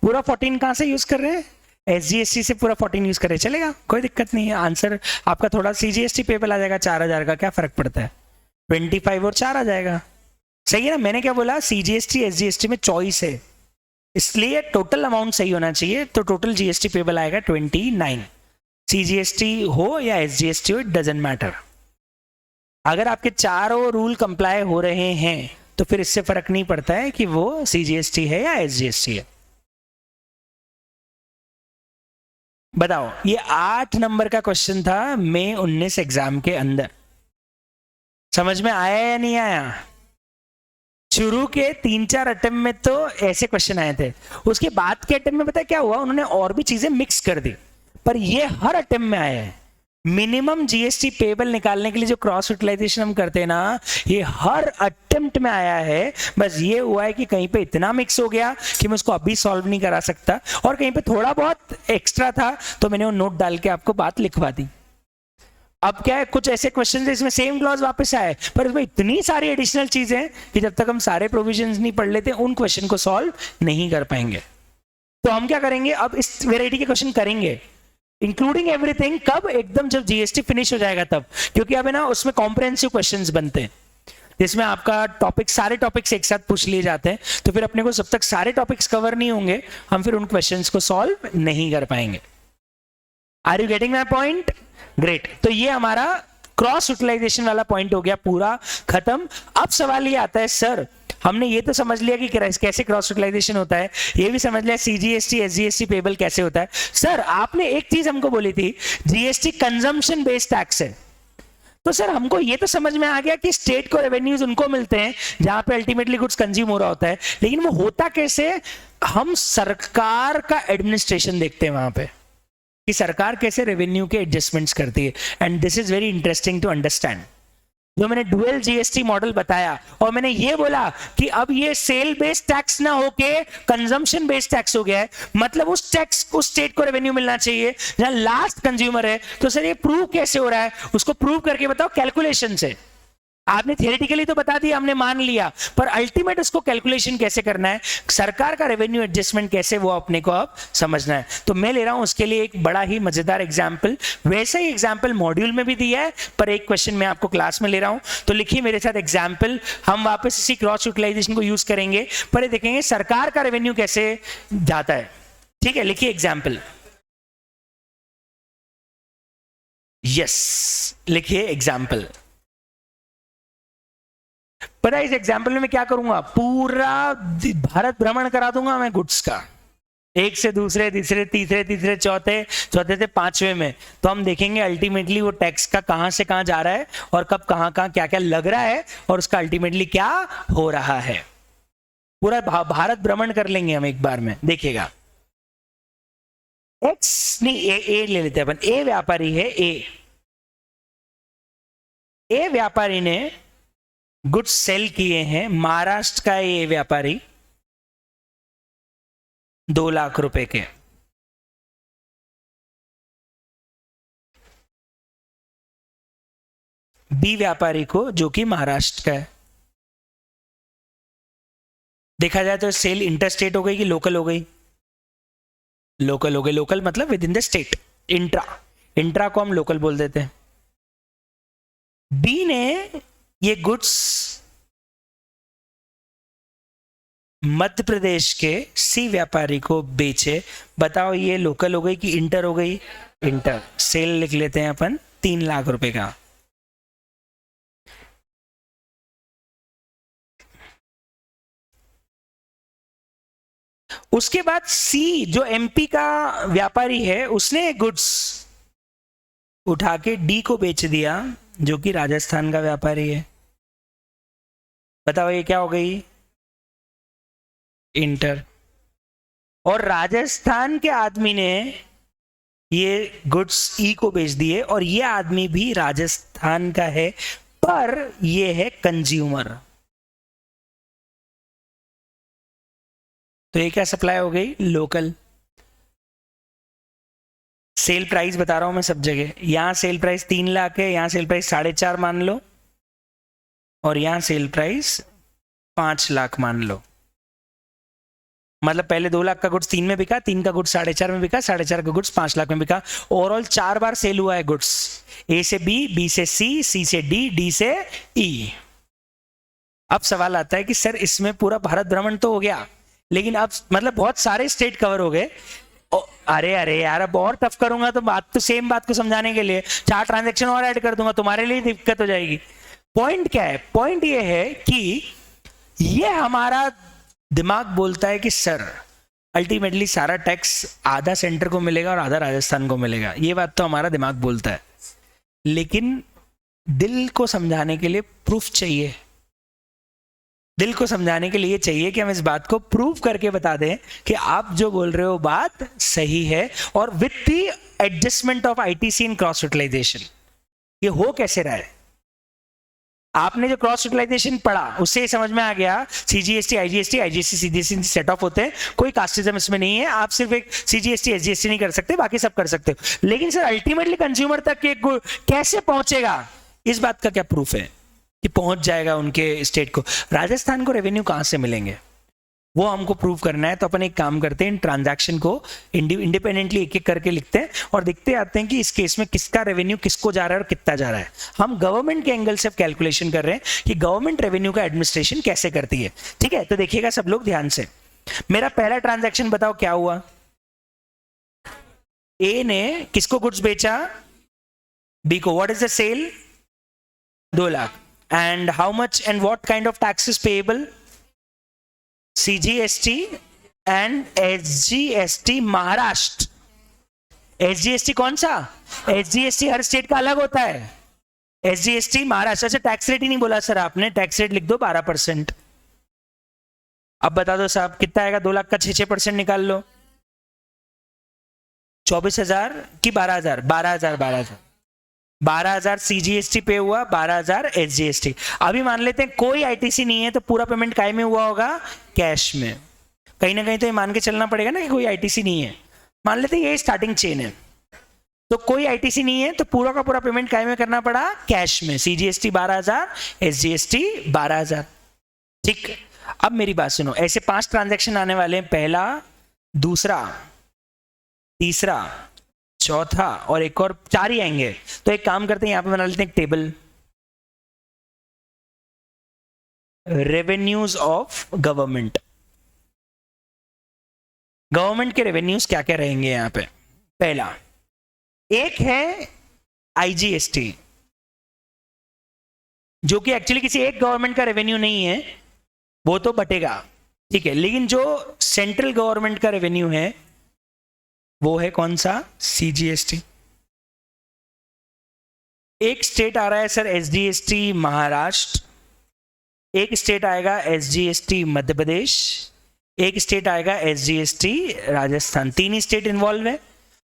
पूरा 14 कहां से यूज कर रहे हैं? एसजीएसटी से पूरा 14 यूज करे, चलेगा, कोई दिक्कत नहीं है। आंसर आपका थोड़ा सीजीएसटी पेबल आ जाएगा 4,000 का, क्या फर्क पड़ता है? 25 और 4 आ जाएगा, सही है ना? मैंने क्या बोला? सीजीएसटी एसजीएसटी में चॉइस है, इसलिए टोटल अमाउंट सही होना चाहिए। तो टोटल जीएसटी पेबल आएगा 29। सीजीएसटी हो या एसजीएसटी हो, इट डजंट मैटर। अगर आपके चारों रूल कंप्लाई हो रहे हैं तो फिर इससे फर्क नहीं पड़ता है कि वो सीजीएसटी है या एसजीएसटी है। बताओ, ये 8 नंबर का क्वेश्चन था मई 19 एग्जाम के अंदर। समझ में आया या नहीं आया? शुरू के 3-4 अटेम्प्ट में तो ऐसे क्वेश्चन आए थे, उसके बाद के अटेम्प्ट में पता है क्या हुआ? उन्होंने और भी चीजें मिक्स कर दी, पर ये हर अटेम्प्ट में आए हैं। मिनिमम जीएसटी पेबल निकालने के लिए जो क्रॉस यूटिलाइजेशन हम करते हैं ना, ये हर अटेम्प्ट में आया है। बस ये हुआ है कि कहीं पे इतना मिक्स हो गया कि मैं उसको अभी सॉल्व नहीं करा सकता, और कहीं पे थोड़ा बहुत एक्स्ट्रा था तो मैंने वो नोट डाल के आपको बात लिखवा दी। अब क्या है, कुछ ऐसे क्वेश्चन है इसमें सेम क्लॉज वापस आए, पर इसमें इतनी सारी एडिशनल चीजें हैं कि जब तक हम सारे प्रोविजंस नहीं पढ़ लेते उन क्वेश्चन को सॉल्व नहीं कर पाएंगे। तो हम क्या करेंगे, अब इस वेराइटी के क्वेश्चन करेंगे इंक्लूडिंग एवरीथिंग। कब? एकदम जब जीएसटी फिनिश हो जाएगा तब, क्योंकि अब है ना उसमें कॉम्प्रिहेंसिव क्वेश्चंस बनते हैं जिसमें आपका टॉपिक, सारे टॉपिक्स एक साथ पूछ लिए जाते हैं। तो फिर अपने को जब तक सारे टॉपिक्स कवर नहीं होंगे हम फिर उन क्वेश्चंस को सॉल्व नहीं कर पाएंगे। Are you getting my point? Great. तो ये हमारा क्रॉस यूटिलाइजेशन वाला पॉइंट हो गया पूरा खत्म। अब सवाल ये आता है, सर हमने ये तो समझ लिया कि कैसे क्रॉस यूटिलाइजेशन होता है, ये भी समझ लिया सीजीएसटी एसजीएसटी पेबल कैसे होता है। सर आपने एक चीज हमको बोली थी, जीएसटी कंजम्पशन बेस्ड टैक्स है। तो सर हमको ये तो समझ में आ गया कि स्टेट को रेवेन्यूज उनको मिलते हैं जहां पे अल्टीमेटली गुड्स कंज्यूम हो रहा होता है, लेकिन वो होता कैसे? हम सरकार का एडमिनिस्ट्रेशन देखते हैं वहां पे कि सरकार कैसे रेवेन्यू के एडजस्टमेंट्स करती है। And this is very interesting to understand. जो मैंने डुअल जीएसटी मॉडल बताया और मैंने ये बोला कि अब ये सेल बेस्ड टैक्स ना होके कंजम्पशन बेस्ड टैक्स हो गया है, मतलब उस टैक्स को स्टेट को रेवेन्यू मिलना चाहिए जहां लास्ट कंज्यूमर है। तो सर ये प्रूव कैसे हो रहा है? उसको प्रूव करके बताओ कैलकुलेशन से। आपने थियोरेटिकली तो बता दिया, हमने मान लिया, पर अल्टीमेट उसको कैलकुलेशन कैसे करना है, सरकार का रेवेन्यू एडजस्टमेंट कैसे, वो अपने को अब समझना है। तो मैं ले रहा हूं उसके लिए एक बड़ा ही मजेदार एग्जांपल। वैसा ही एग्जांपल मॉड्यूल में भी दिया है, पर एक क्वेश्चन मैं आपको क्लास में ले रहा हूं। तो लिखिए मेरे साथ एग्जाम्पल, हम वापस इसी क्रॉस यूटिलाइजेशन को यूज करेंगे, पर देखेंगे सरकार का रेवेन्यू कैसे जाता है। ठीक है, लिखिए एग्जाम्पल। यस, लिखिए एग्जाम्पल। पता है इस एग्जाम्पल में मैं क्या करूंगा? पूरा भारत भ्रमण करा दूंगा मैं गुड्स का, एक से दूसरे, तीसरे, तीसरे, चौथे से पांचवे में। तो हम देखेंगे अल्टीमेटली वो टैक्स का कहां से कहां जा रहा है और कब कहां क्या क्या लग रहा है और उसका अल्टीमेटली क्या हो रहा है। पूरा भारत भ्रमण कर लेंगे हम एक बार में, देखिएगा। एक्स नहीं, ए ले लेते हैं अपन। ए व्यापारी है, ए व्यापारी ने गुड्स सेल किए हैं, महाराष्ट्र का ये व्यापारी 2 लाख रुपए के। बी व्यापारी को, जो कि महाराष्ट्र का है। देखा जाए तो सेल इंटरस्टेट हो गई कि लोकल हो गई? लोकल हो गई। लोकल मतलब with in the state. Intra को हम लोकल बोल देते हैं। बी ने ये गुड्स मध्य प्रदेश के सी व्यापारी को बेचे। बताओ ये लोकल हो गई कि इंटर हो गई? इंटर। सेल लिख लेते हैं अपन 3 लाख रुपए का। उसके बाद सी जो एमपी का व्यापारी है, उसने गुड्स उठा के डी को बेच दिया, जो कि राजस्थान का व्यापारी है। बताओ ये क्या हो गई? इंटर। और राजस्थान के आदमी ने ये गुड्स ई को बेच दिए और ये आदमी भी राजस्थान का है, पर ये है कंज्यूमर। तो ये क्या सप्लाई हो गई? लोकल। सेल प्राइस बता रहा हूं मैं सब जगह। यहां सेल प्राइस 3 लाख है, यहां सेल प्राइस 4.5 मान लो, और यहां सेल प्राइस 5 लाख मान लो। मतलब पहले 2 लाख का गुड्स 3 में बिका, 3 का गुड्स 4.5 में बिका, 4.5 का गुड्स 5 लाख में बिका। ओवरऑल 4 बार सेल हुआ है गुड्स, ए से बी, बी से सी, सी से डी, डी से ई। अब सवाल आता है कि सर इसमें पूरा भारत भ्रमण तो हो गया, लेकिन अब मतलब बहुत सारे स्टेट कवर हो गए। अरे यार, अब और टफ करूंगा तो बात तो सेम बात को समझाने के लिए 4 ट्रांजैक्शन और ऐड कर दूंगा, तुम्हारे लिए दिक्कत हो जाएगी। पॉइंट क्या है? पॉइंट ये है कि ये हमारा दिमाग बोलता है कि सर अल्टीमेटली सारा टैक्स आधा सेंटर को मिलेगा और आधा राजस्थान को मिलेगा। ये बात तो हमारा दिमाग बोलता है, लेकिन दिल को समझाने के लिए प्रूफ चाहिए। दिल को समझाने के लिए चाहिए कि हम इस बात को प्रूव करके बता दें कि आप जो बोल रहे हो बात सही है, और with the adjustment of ITC in cross utilization. ये हो कैसे रहा है? आपने जो क्रॉस यूटिलाइजेशन पढ़ा उससे समझ में आ गया CGST, IGST, IGST, CGST set of होते हैं, कोई कास्टिज्म इसमें नहीं है। आप सिर्फ एक सीजीएसटी, एसजीएसटी नहीं कर सकते, बाकी सब कर सकते हो। लेकिन सर अल्टीमेटली कंज्यूमर तक ये कैसे पहुंचेगा, इस बात का क्या प्रूफ है कि पहुंच जाएगा उनके स्टेट को? राजस्थान को रेवेन्यू कहां से मिलेंगे वो हमको प्रूव करना है। तो अपन एक काम करते हैं, इन ट्रांजैक्शन को इंडिपेंडेंटली एक एक करके लिखते हैं और देखते आते हैं कि इस केस में किसका रेवेन्यू किसको जा रहा है और कितना जा रहा है। हम गवर्नमेंट के एंगल से कैलकुलेशन कर रहे हैं कि गवर्नमेंट रेवेन्यू का एडमिनिस्ट्रेशन कैसे करती है। ठीक है, तो देखिएगा सब लोग ध्यान से। मेरा पहला ट्रांजैक्शन बताओ क्या हुआ? ए ने किसको गुड्स बेचा? बी को। What is the sale? 2 lakh. And how much and what kind of tax is payable? CGST and SGST Maharashtra. SGST कौन सा? SGST हर स्टेट का अलग होता है। SGST महाराष्ट्र। अच्छा टैक्स रेट ही नहीं बोला सर आपने, टैक्स रेट लिख दो 12%। अब बता दो साहब कितना आएगा? 2 लाख का 6% निकाल लो। 24,000 कि 12,000? 12,000 12,000 12,000 CGST पे हुआ, 12,000 SGST। अभी मान लेते हैं कोई ITC नहीं है तो पूरा पेमेंट काय में हुआ होगा? कैश में। कहीं ना कहीं तो ये मान के चलना पड़ेगा ना कि कोई ITC नहीं है। मान लेते हैं ये स्टार्टिंग चेन है तो कोई ITC नहीं है तो पूरा का पूरा पेमेंट काय में करना पड़ा? कैश में। CGST 12,000, SGST 12,000। ठीक, अब मेरी बात सुनो, ऐसे 5 ट्रांजैक्शन आने वाले हैं, पहला, दूसरा, तीसरा, चौथा और एक और 4 ही आएंगे। तो एक काम करते हैं, यहां पे बना लेते हैं एक table, revenues of government. Government के रेवेन्यूज क्या क्या रहेंगे यहां पे? पहला एक है IGST, जो कि एक्चुअली किसी एक गवर्नमेंट का रेवेन्यू नहीं है, वो तो बटेगा, ठीक है, लेकिन जो सेंट्रल गवर्नमेंट का रेवेन्यू है वो है कौन सा? CGST। एक स्टेट आ रहा है सर SGST महाराष्ट्र, एक स्टेट आएगा SGST मध्य प्रदेश, एक स्टेट आएगा SGST राजस्थान। 3 ही स्टेट इन्वॉल्व है।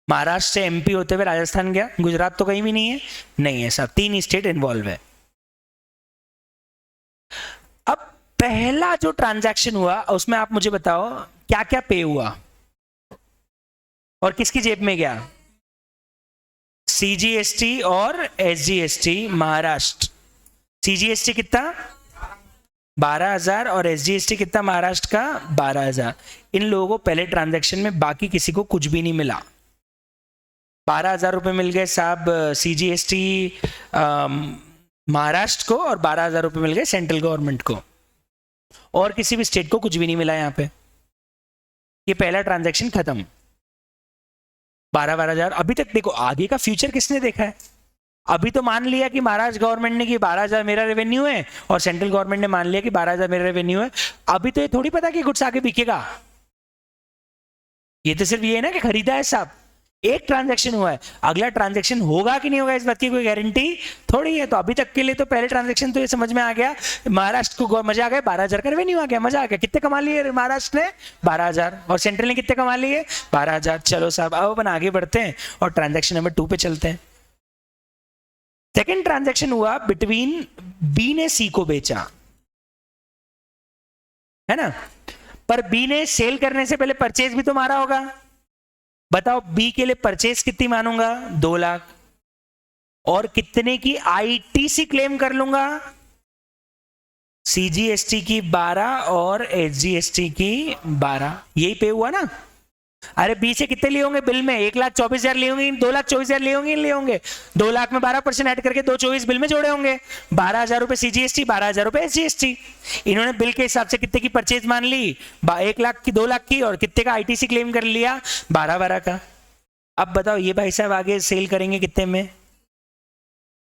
महाराष्ट्र से MP होते हुए राजस्थान गया, गुजरात तो कहीं भी नहीं है, नहीं है साहब, 3 ही स्टेट इन्वॉल्व है। अब पहला जो ट्रांजैक्शन हुआ उसमें आप मुझे बताओ क्या क्या पे हुआ और किसकी जेब में गया? CGST और SGST महाराष्ट्र। CGST कितना? 12,000 और SGST कितना महाराष्ट्र का? 12,000। इन लोगों को पहले ट्रांजैक्शन में, बाकी किसी को कुछ भी नहीं मिला। 12,000 रुपए मिल गए साहब CGST महाराष्ट्र को और 12,000 रुपए मिल गए सेंट्रल गवर्नमेंट को, और किसी भी स्टेट को कुछ भी नहीं मिला। यहां पे ये पहला ट्रांजैक्शन खत्म। 12,000। अभी तक देखो आगे का फ्यूचर किसने देखा है? अभी तो मान लिया कि महाराष्ट्र गवर्नमेंट ने कि 12,000 मेरा रेवेन्यू है और सेंट्रल गवर्नमेंट ने मान लिया कि 12,000 मेरा रेवेन्यू है। अभी तो ये थोड़ी पता कि गुड्स आगे बिकेगा। ये तो सिर्फ ये है ना कि खरीदा है साहब, एक ट्रांजैक्शन हुआ है, अगला ट्रांजैक्शन होगा कि नहीं होगा इस बात की कोई गारंटी थोड़ी है। तो अभी तक के लिए तो पहले ट्रांजैक्शन तो ये समझ में आ गया, महाराष्ट्र को मजा आ गया, 12,000 का रेवेन्यू आ गया, मजा आ गया। कितने कमा लिए महाराष्ट्र ने? 12,000। और सेंट्रल ने कितने कमा लिए? 12,000। चलो साहब अब अपन आगे बढ़ते हैं और ट्रांजैक्शन नंबर 2 पे चलते हैं। सेकेंड ट्रांजैक्शन हुआ बिटवीन B ने C को बेचा, है ना, पर B ने सेल करने से पहले परचेज भी तो मारा होगा। बताओ B के लिए परचेज कितनी मानूंगा? 2 लाख। और कितने की ITC क्लेम कर लूंगा? CGST की 12 और SGST की 12। यही पे हुआ ना? अरे B से कितने लिए होंगे बिल में? 1,24,000 लिए होंगे, 2,24,000 लिए होंगे, लिए होंगे। 2 लाख में 12% ऐड करके 2,24,000 बिल में जोड़े होंगे। 12,000 रुपए CGST, 12,000 रुपए SGST। इन्होंने बिल के हिसाब से कितने की परचेज मान ली? 1 लाख की, 2 लाख की, और कितने का ITC क्लेम कर लिया? 12 का। अब बताओ ये भाई साहब आगे सेल करेंगे कितने में?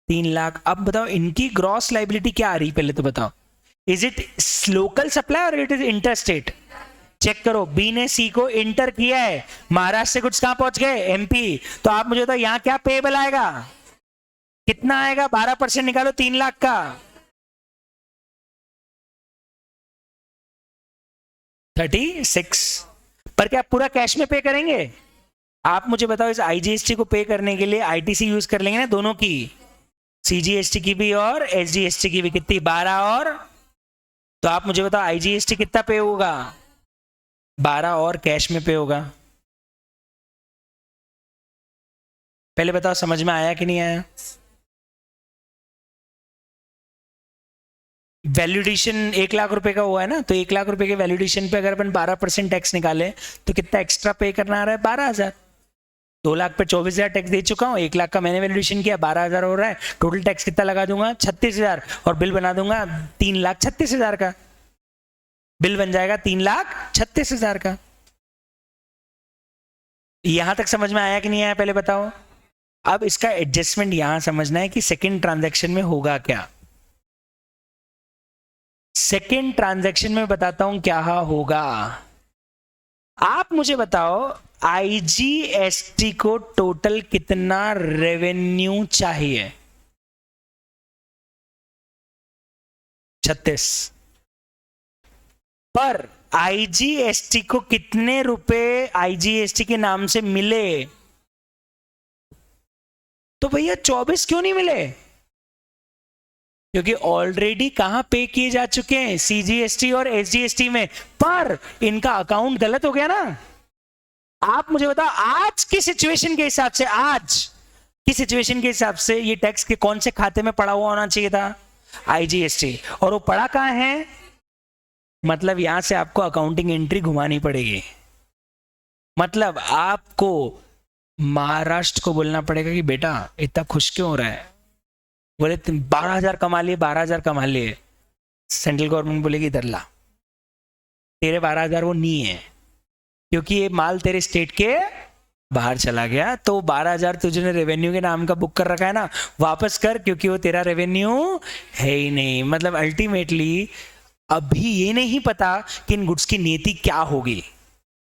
3 लाख। अब बताओ इनकी ग्रॉस लाइबिलिटी क्या आ रही, पहले तो बताओ। इज इट लोकल सप्लाई और it is inter state? Check करो, B ने C को इंटर किया है, महाराष्ट्र से गुड्स कहां पहुंच गए? MP। तो आप मुझे बताओ यहां क्या पेबल आएगा? कितना आएगा? 12% निकालो 3 लाख का, 36। पर क्या पूरा कैश में पे करेंगे? आप मुझे बताओ इस IGST को पे करने के लिए ITC यूज कर लेंगे ना दोनों की, CGST की भी और SGST की भी। कितनी? 12 और, तो आप मुझे बताओ IGST कितना पे होगा? 12 और कैश में पे होगा। पहले बताओ समझ में आया कि नहीं आया? वैल्यूडेशन 1 लाख रुपए का हुआ है ना, तो 1 लाख रुपए के वैल्यूडेशन पे अगर अपन 12% टैक्स निकाले तो कितना एक्स्ट्रा पे करना आ रहा है? 12,000। 2 लाख पे 24,000 टैक्स दे चुका हूँ, 1 लाख का मैंने वैल्यूडेशन किया, 12,000 हो रहा है। टोटल टैक्स कितना लगा दूंगा? 36,000, और बिल बना दूंगा 3,36,000 का। बिल बन जाएगा 3,36,000 का। यहां तक समझ में आया कि नहीं आया पहले बताओ? अब इसका एडजस्टमेंट यहां समझना है कि सेकंड ट्रांजैक्शन में होगा क्या। सेकेंड ट्रांजैक्शन में बताता हूं क्या होगा। आप मुझे बताओ आईजीएसटी को टोटल कितना रेवेन्यू चाहिए? 36। पर आईजीएसटी को कितने रुपए आईजीएसटी के नाम से मिले? तो भैया 24 क्यों नहीं मिले? क्योंकि ऑलरेडी कहां पे किए जा चुके हैं, सीजीएसटी और एसजीएसटी में, पर इनका अकाउंट गलत हो गया ना। आप मुझे बताओ आज की सिचुएशन के हिसाब से, आज की सिचुएशन के हिसाब से ये टैक्स के कौन से खाते में पड़ा हुआ होना चाहिए था? आईजीएसटी। और वो पड़ा कहां है? मतलब यहां से आपको अकाउंटिंग एंट्री घुमानी पड़ेगी। मतलब आपको महाराष्ट्र को बोलना पड़ेगा कि बेटा इतना खुश क्यों हो रहा है? बोले 12,000 कमा लिए, 12,000 कमा लिए। सेंट्रल गवर्नमेंट बोलेगी इधर ला, तेरे 12,000 वो नहीं है, क्योंकि ये माल तेरे स्टेट के बाहर चला गया। तो 12,000 तुझे रेवेन्यू के नाम का बुक कर रखा है ना, वापस कर, क्योंकि वो तेरा रेवेन्यू है ही नहीं। मतलब अल्टीमेटली अभी ये नहीं पता कि इन गुड्स की नीति क्या होगी।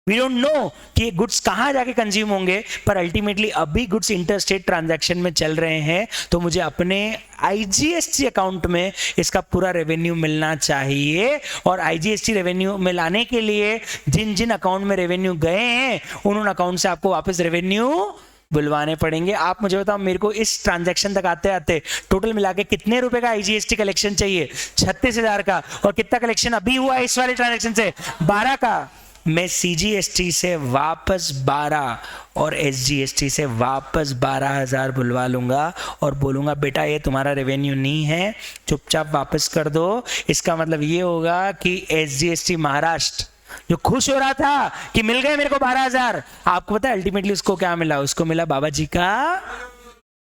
वी डोंट नो कि ये गुड्स कहां जाके कंज्यूम होंगे, पर अल्टीमेटली अभी गुड्स इंटरस्टेट ट्रांजैक्शन में चल रहे हैं, तो मुझे अपने आईजीएसटी अकाउंट में इसका पूरा रेवेन्यू मिलना चाहिए। और आईजीएसटी रेवेन्यू मिलाने के लिए जिन जिन अकाउंट में रेवेन्यू गए हैं उन अकाउंट से आपको वापस रेवेन्यू बुलवाने पड़ेंगे। आप मुझे बताओ मेरे को इस ट्रांजैक्शन तक आते आते टोटल मिला के कितने रुपए का आईजीएसटी कलेक्शन चाहिए? 36,000 का। और कितना कलेक्शन अभी हुआ इस वाले ट्रांजैक्शन से? 12 का। मैं सीजीएसटी से वापस 12 और एसजीएसटी से वापस 12,000 बुलवा लूंगा और बोलूंगा बेटा ये तुम्हारा रेवेन्यू नहीं है, चुपचाप वापस कर दो। इसका मतलब ये होगा कि एसजीएसटी महाराष्ट्र जो खुश हो रहा था कि मिल गए मेरे को 12,000, आपको पता है अल्टीमेटली उसको क्या मिला? उसको मिला बाबा जी का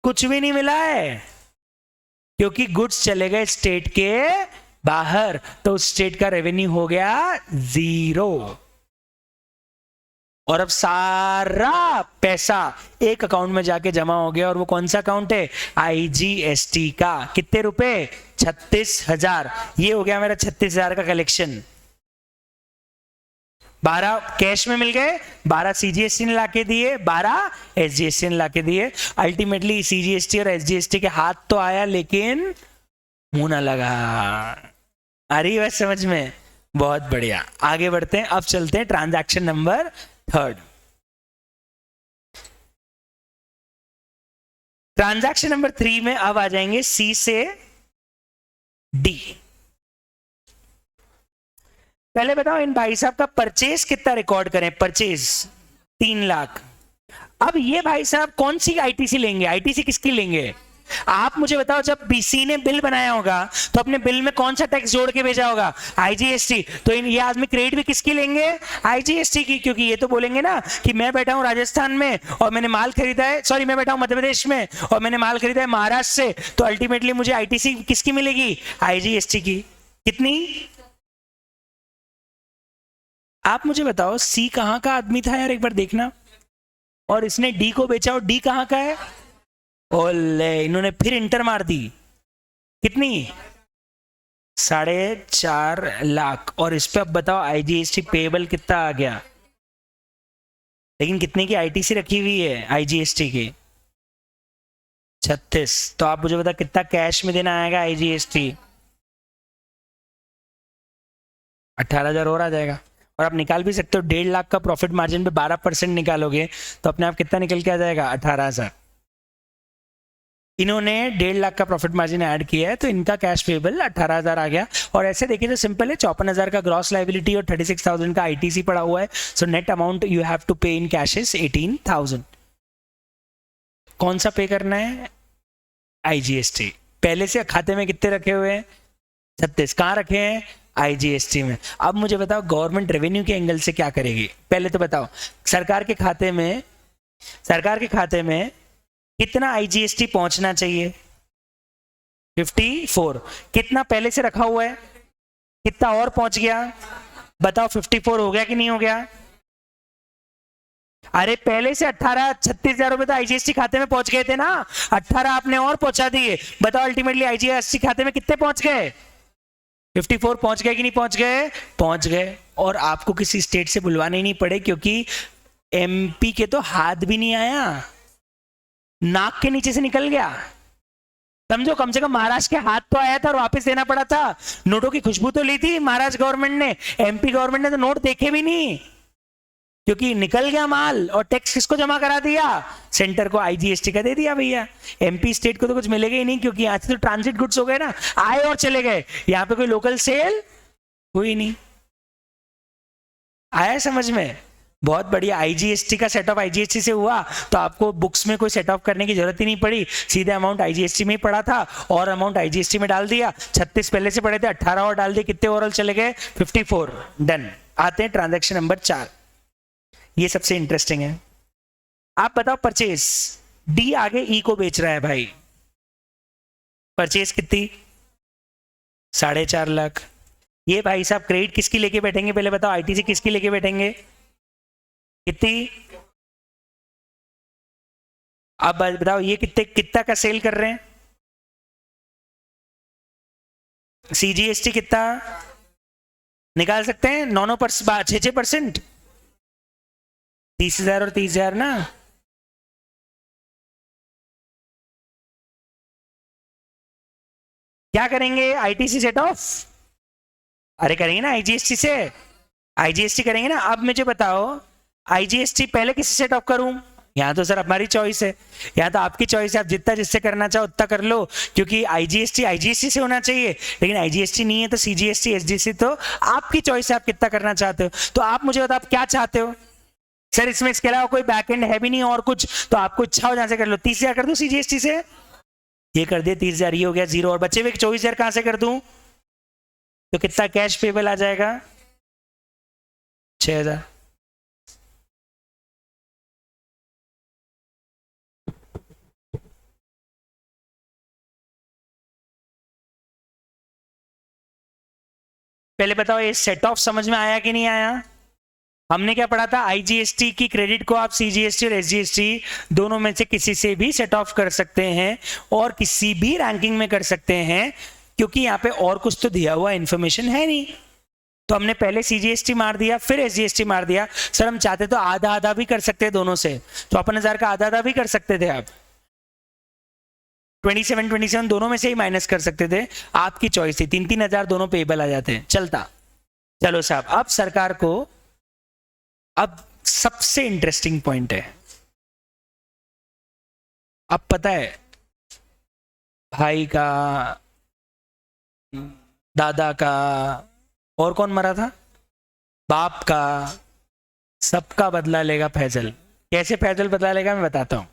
कुछ भी नहीं मिला है, क्योंकि गुड्स चले गए स्टेट के बाहर, तो स्टेट का रेवेन्यू हो गया 0। और अब सारा पैसा एक अकाउंट में जाके जमा हो गया, और वो कौन सा अकाउंट है? आईजीएसटी का। कितने रुपए? 36,000। ये हो गया मेरा 36,000 का कलेक्शन। 12 कैश में मिल गए, 12 सीजीएसटी ने लाके दिए, 12 एसजीएसटी ने लाके दिए। अल्टीमेटली सीजीएसटी और एसजीएसटी के हाथ तो आया, लेकिन मुंह ना लगा। आ रही है समझ में? बहुत बढ़िया। आगे बढ़ते हैं, अब चलते हैं ट्रांजैक्शन नंबर 3। ट्रांजैक्शन नंबर 3 में अब आ जाएंगे सी से डी। पहले बताओ इन भाई साहब का परचेज कितना रिकॉर्ड करें? परचेज 3 लाख। अब ये भाई साहब कौन सी आईटीसी लेंगे? आईटीसी किसकी लेंगे? आप मुझे बताओ, जब बीसी ने बिल बनाया होगा तो अपने बिल में कौन सा टैक्स जोड़ के भेजा होगा? आईजीएसटी। तो ये आदमी क्रेडिट भी किसकी लेंगे? आईजीएसटी की, क्योंकि ये तो बोलेंगे ना कि मैं बैठा हूं राजस्थान में और मैंने माल खरीदा है, सॉरी मैं बैठा हूं मध्य प्रदेश में और मैंने माल खरीदा है महाराष्ट्र से, तो अल्टीमेटली मुझे आईटीसी किसकी मिलेगी? आईजीएसटी की। कितनी? आप मुझे बताओ सी कहां का आदमी था यार, एक बार देखना। और इसने डी को बेचा, और डी कहां का है? ओले, इन्होंने फिर इंटर मार दी। कितनी? 4.5 लाख। और इस पे अब बताओ आईजीएसटी पेबल कितना आ गया? लेकिन कितने की आईटीसी रखी हुई है आईजीएसटी की? 36। तो आप मुझे बताओ कितना कैश में देना आएगा आईजीएसटी? 18,000 और आ जाएगा। और आप निकाल भी सकते हो, 1.5 लाख का प्रॉफिट मार्जिन पे 12% निकालोगे तो अपने आप कितना निकल के आ जाएगा? 18,000। इन्होंने 1.5 लाख का प्रॉफिट मार्जिन ऐड किया है, तो इनका कैश पेबल 18,000 आ गया। और ऐसे देखिए तो सिंपल है, 54,000 का ग्रॉस लाइबिलिटी और 36,000 का आईटीसी पड़ा हुआ है। So net amount you have to pay in cash is 18,000। कौन सा पे करना है? आईजीएसटी। पहले से खाते में कितने रखे हुए हैं? 36। कहाँ रखे हैं? आईजीएसटी में। अब मुझे बताओ गवर्नमेंट रेवेन्यू के एंगल से क्या करेगी? पहले तो बताओ सरकार के खाते में कितना आईजीएसटी पहुंचना चाहिए? 54। कितना पहले से रखा हुआ है? कितना और पहुंच गया? बताओ 54 हो गया कि नहीं हो गया? अरे पहले से 36,000 रुपए तो आईजीएसटी खाते में पहुंच गए थे ना, 18 आपने और पहुंचा दिए। बताओ अल्टीमेटली आईजीएसटी खाते में कितने पहुंच गए? 54 पहुंच गए कि नहीं पहुंच गए? पहुंच गए। और आपको किसी स्टेट से बुलवाने ही नहीं पड़े, क्योंकि एमपी के तो हाथ भी नहीं आया, नाक के नीचे से निकल गया। समझो, कम से कम महाराष्ट्र के हाथ तो आया था और वापस देना पड़ा था। नोटों की खुशबू तो ली थी महाराष्ट्र गवर्नमेंट ने, एमपी गवर्नमेंट ने तो नोट देखे भी नहीं, क्योंकि निकल गया माल। और टैक्स किसको जमा करा दिया? सेंटर को आईजीएसटी का दे दिया भैया। एमपी स्टेट को तो कुछ मिलेगा ही नहीं, क्योंकि यहाँ से तो ट्रांजिट गुड्स हो गए ना, आए और चले गए, यहाँ पे कोई लोकल सेल हुई नहीं। आया समझ में? बहुत बढ़िया। आईजीएसटी का सेट ऑफ आईजीएसटी से हुआ, तो आपको बुक्स में कोई सेट ऑफ करने की जरूरत ही नहीं पड़ी, सीधे अमाउंट आईजीएसटी में ही पड़ा था और अमाउंट आईजीएसटी में डाल दिया। 36 पहले से पड़े थे, 18 और डाल दिए, कितने ओवरऑल चले गए? 54। डन। आते हैं ट्रांजैक्शन नंबर 4, ये सबसे इंटरेस्टिंग है। आप बताओ, परचेज डी आगे ई को बेच रहा है भाई, परचेज कितनी? 4.5 लाख। ये भाई साहब क्रेडिट किसकी लेके बैठेंगे? पहले बताओ, आईटीसी किसकी लेके बैठेंगे? कितनी? अब बताओ, ये कितना का सेल कर रहे हैं? सीजीएसटी कितना निकाल सकते हैं? 9-9%, 6-6%, 30,000 और 30,000 ना। क्या करेंगे? आईटीसी सेट ऑफ, अरे करेंगे ना आईजीएसटी से, आईजीएसटी करेंगे ना। अब मुझे बताओ, आईजीएसटी पहले किससे सेट ऑफ करूं? यहाँ तो सर हमारी चॉइस है, यहाँ तो आपकी चॉइस है, आप जितना जिससे करना चाहो उतना कर लो, क्योंकि आईजीएसटी से होना चाहिए, लेकिन आईजीएसटी नहीं है तो सीजीएसटी एसजीएसटी, तो आपकी चॉइस है आप कितना करना चाहते हो। तो आप मुझे बताओ, आप क्या चाहते हो? सर इसमें इसके अलावा कोई बैकएंड है भी नहीं और कुछ, तो आपको इच्छा हो जहां से कर लो। 30,000 कर दूं सीजीएसटी से? ये कर दिए 30,000, ये हो गया 0, और बचे हुए 24,000 कहां से कर दूं? तो कितना कैश पेबल आ जाएगा? 6,000। पहले बताओ, ये सेट ऑफ समझ में आया कि नहीं आया? हमने क्या पढ़ा था? आईजीएसटी की क्रेडिट को आप सीजीएसटी और एसजीएसटी दोनों में से किसी से भी सेट ऑफ कर सकते हैं और किसी भी रैंकिंग में कर सकते हैं, क्योंकि यहाँ पे और कुछ तो दिया हुआ इंफॉर्मेशन है नहीं। तो हमने पहले सीजीएसटी मार दिया, फिर एसजीएसटी मार दिया। सर हम चाहते तो आधा आधा भी कर सकते दोनों से, तो 50,000 का आधा आधा भी कर सकते थे, आप 27 दोनों में से ही माइनस कर सकते थे, आपकी चॉइस थी। 3-3 हजार दोनों पेबल आ जाते हैं, चलता। चलो साहब, अब सरकार को, अब सबसे इंटरेस्टिंग पॉइंट है, अब पता है भाई का, दादा का, और कौन मरा था? बाप का, सबका बदला लेगा फैजल। कैसे फैजल बदला लेगा मैं बताता हूं।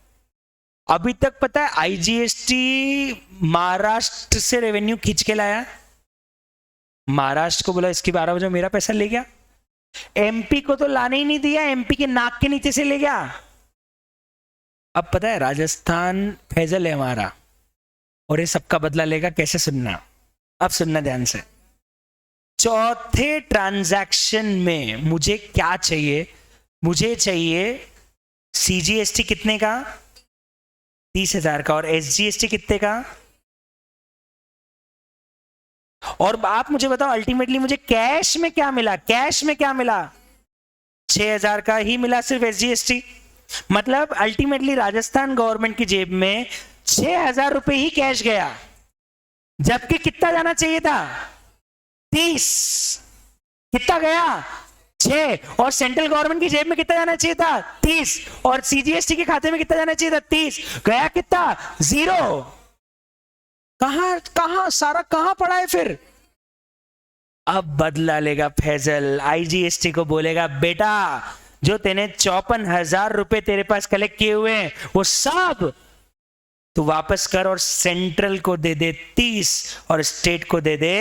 अभी तक पता है आईजीएसटी महाराष्ट्र से रेवेन्यू खींच के लाया, महाराष्ट्र को बोला इसकी 12 बजे मेरा पैसा ले गया, एमपी को तो लाने ही नहीं दिया, एमपी के नाक के नीचे से ले गया। अब पता है राजस्थान फैजल है हमारा, और ये सबका बदला लेगा। कैसे? सुनना, अब सुनना ध्यान से। चौथे ट्रांजैक्शन में मुझे क्या चाहिए? मुझे चाहिए सीजीएसटी कितने का? 30,000 का, और एसजीएसटी कितने का? और आप मुझे बताओ अल्टीमेटली मुझे कैश में क्या मिला? कैश में क्या मिला? 6,000 का ही मिला सिर्फ एसजीएसटी। मतलब अल्टीमेटली राजस्थान गवर्नमेंट की जेब में 6,000 रुपए ही कैश गया, जबकि कितना जाना चाहिए था? 30। कितना गया? 6। और सेंट्रल गवर्नमेंट की जेब में कितना जाना चाहिए था? 30। और सीजीएसटी के खाते में कितना जाना चाहिए था? 30। गया कितना? 0। कहां सारा कहां पड़ा है फिर? अब बदला लेगा फैजल, आईजीएसटी को बोलेगा बेटा जो तेने 54,000 रुपए तेरे पास कलेक्ट किए हुए हैं वो सब तू वापस कर, और सेंट्रल को दे दे 30 और स्टेट को दे दे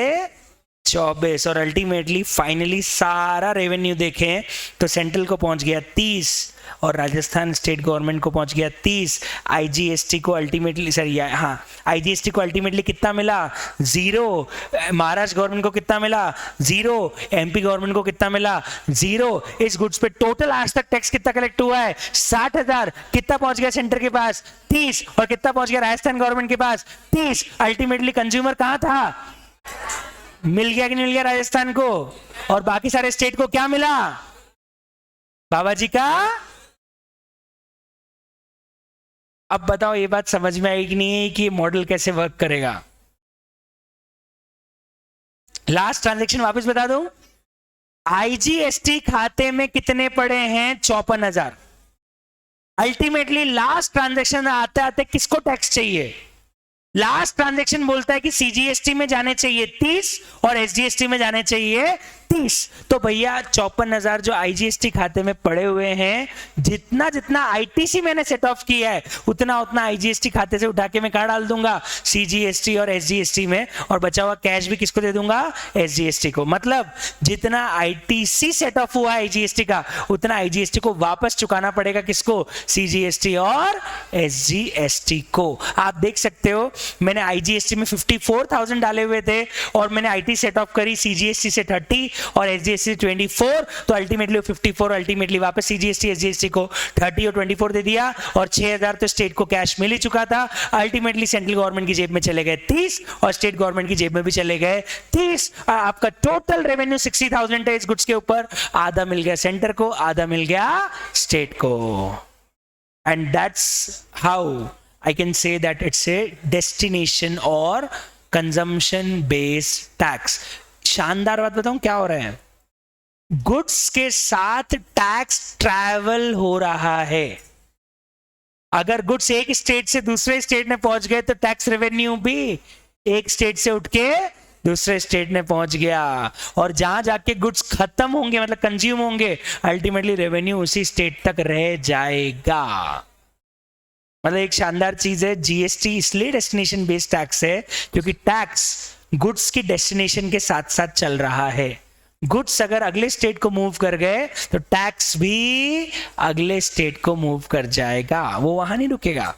24। और अल्टीमेटली फाइनली सारा रेवेन्यू देखें तो सेंट्रल को पहुंच गया 30 और राजस्थान स्टेट गवर्नमेंट को पहुंच गया 30। आईजीएसटी को अल्टीमेटली आईजीएसटी को अल्टीमेटली कितना मिला? 0। महाराष्ट्र गवर्नमेंट को कितना मिला? 0। एमपी गवर्नमेंट को कितना मिला? 0। इस गुड्स पे टोटल आज तक टैक्स कितना कलेक्ट हुआ है? 60,000। कितना पहुंच गया सेंटर के पास? 30। और कितना पहुंच गया राजस्थान गवर्नमेंट के पास? 30। अल्टीमेटली कंज्यूमर कहां था? मिल गया कि नहीं मिल गया राजस्थान को? और बाकी सारे स्टेट को क्या मिला? बाबा जी का। अब बताओ ये बात समझ में आई कि नहीं कि मॉडल कैसे वर्क करेगा? लास्ट ट्रांजैक्शन वापस बता दो। आईजीएसटी खाते में कितने पड़े हैं? 54,000। अल्टीमेटली लास्ट ट्रांजैक्शन आते आते किसको टैक्स चाहिए? लास्ट ट्रांजैक्शन बोलता है कि सीजीएसटी में जाने चाहिए 30 और एसजीएसटी में जाने चाहिए 30। तो भैया 54,000 जो आईजीएसटी खाते में पड़े हुए हैं, जितना जितना आईटीसी मैंने सेट ऑफ किया है उतना उतना आईजीएसटी खाते से उठा के मैं कहां डाल दूंगा? सीजीएसटी और एसजीएसटी में। और बचा हुआ कैश भी किसको दे दूंगा? एसजीएसटी को। मतलब जितना आईटीसी सेट ऑफ हुआ आईजीएसटी का, उतना आईजीएसटी को वापस चुकाना पड़ेगा किसको? सीजीएसटी और एसजीएसटी को। आप देख सकते हो मैंने आईजीएसटी में 54,000 डाले हुए थे और मैंने आईटी सेट ऑफ करी सीजीएसटी से 30 और एसजीएसटी से 24। तो अल्टीमेटली 54 अल्टीमेटली वापस सीजीएसटी एसजीएसटी को 30 और 24 दे दिया और 6,000 तो स्टेट को कैश मिल ही चुका था। अल्टीमेटली सेंट्रल गवर्नमेंट की जेब में चले गए 30 और स्टेट गवर्नमेंट की जेब में भी चले गए 30। आपका टोटल रेवेन्यू 60,000 है इस गुड्स के ऊपर। आधा मिल गया सेंटर को, आधा मिल गया स्टेट को। And that's how I can say that it's a destination or consumption based tax. शानदार बात बताऊं क्या हो रहा है? गुड्स के साथ टैक्स ट्रैवल हो रहा है। अगर गुड्स एक स्टेट से दूसरे स्टेट में पहुंच गए तो टैक्स रेवेन्यू भी एक स्टेट से उठ के दूसरे स्टेट में पहुंच गया। और जहां जाके गुड्स खत्म होंगे मतलब कंज्यूम होंगे, अल्टीमेटली रेवेन्यू उसी स्टेट तक रह जाएगा। मतलब एक शानदार चीज है। जीएसटी इसलिए डेस्टिनेशन बेस्ड टैक्स है क्योंकि टैक्स गुड्स की डेस्टिनेशन के साथ साथ चल रहा है। गुड्स अगर अगले स्टेट को मूव कर गए तो टैक्स भी अगले स्टेट को मूव कर जाएगा, वो वहां नहीं रुकेगा।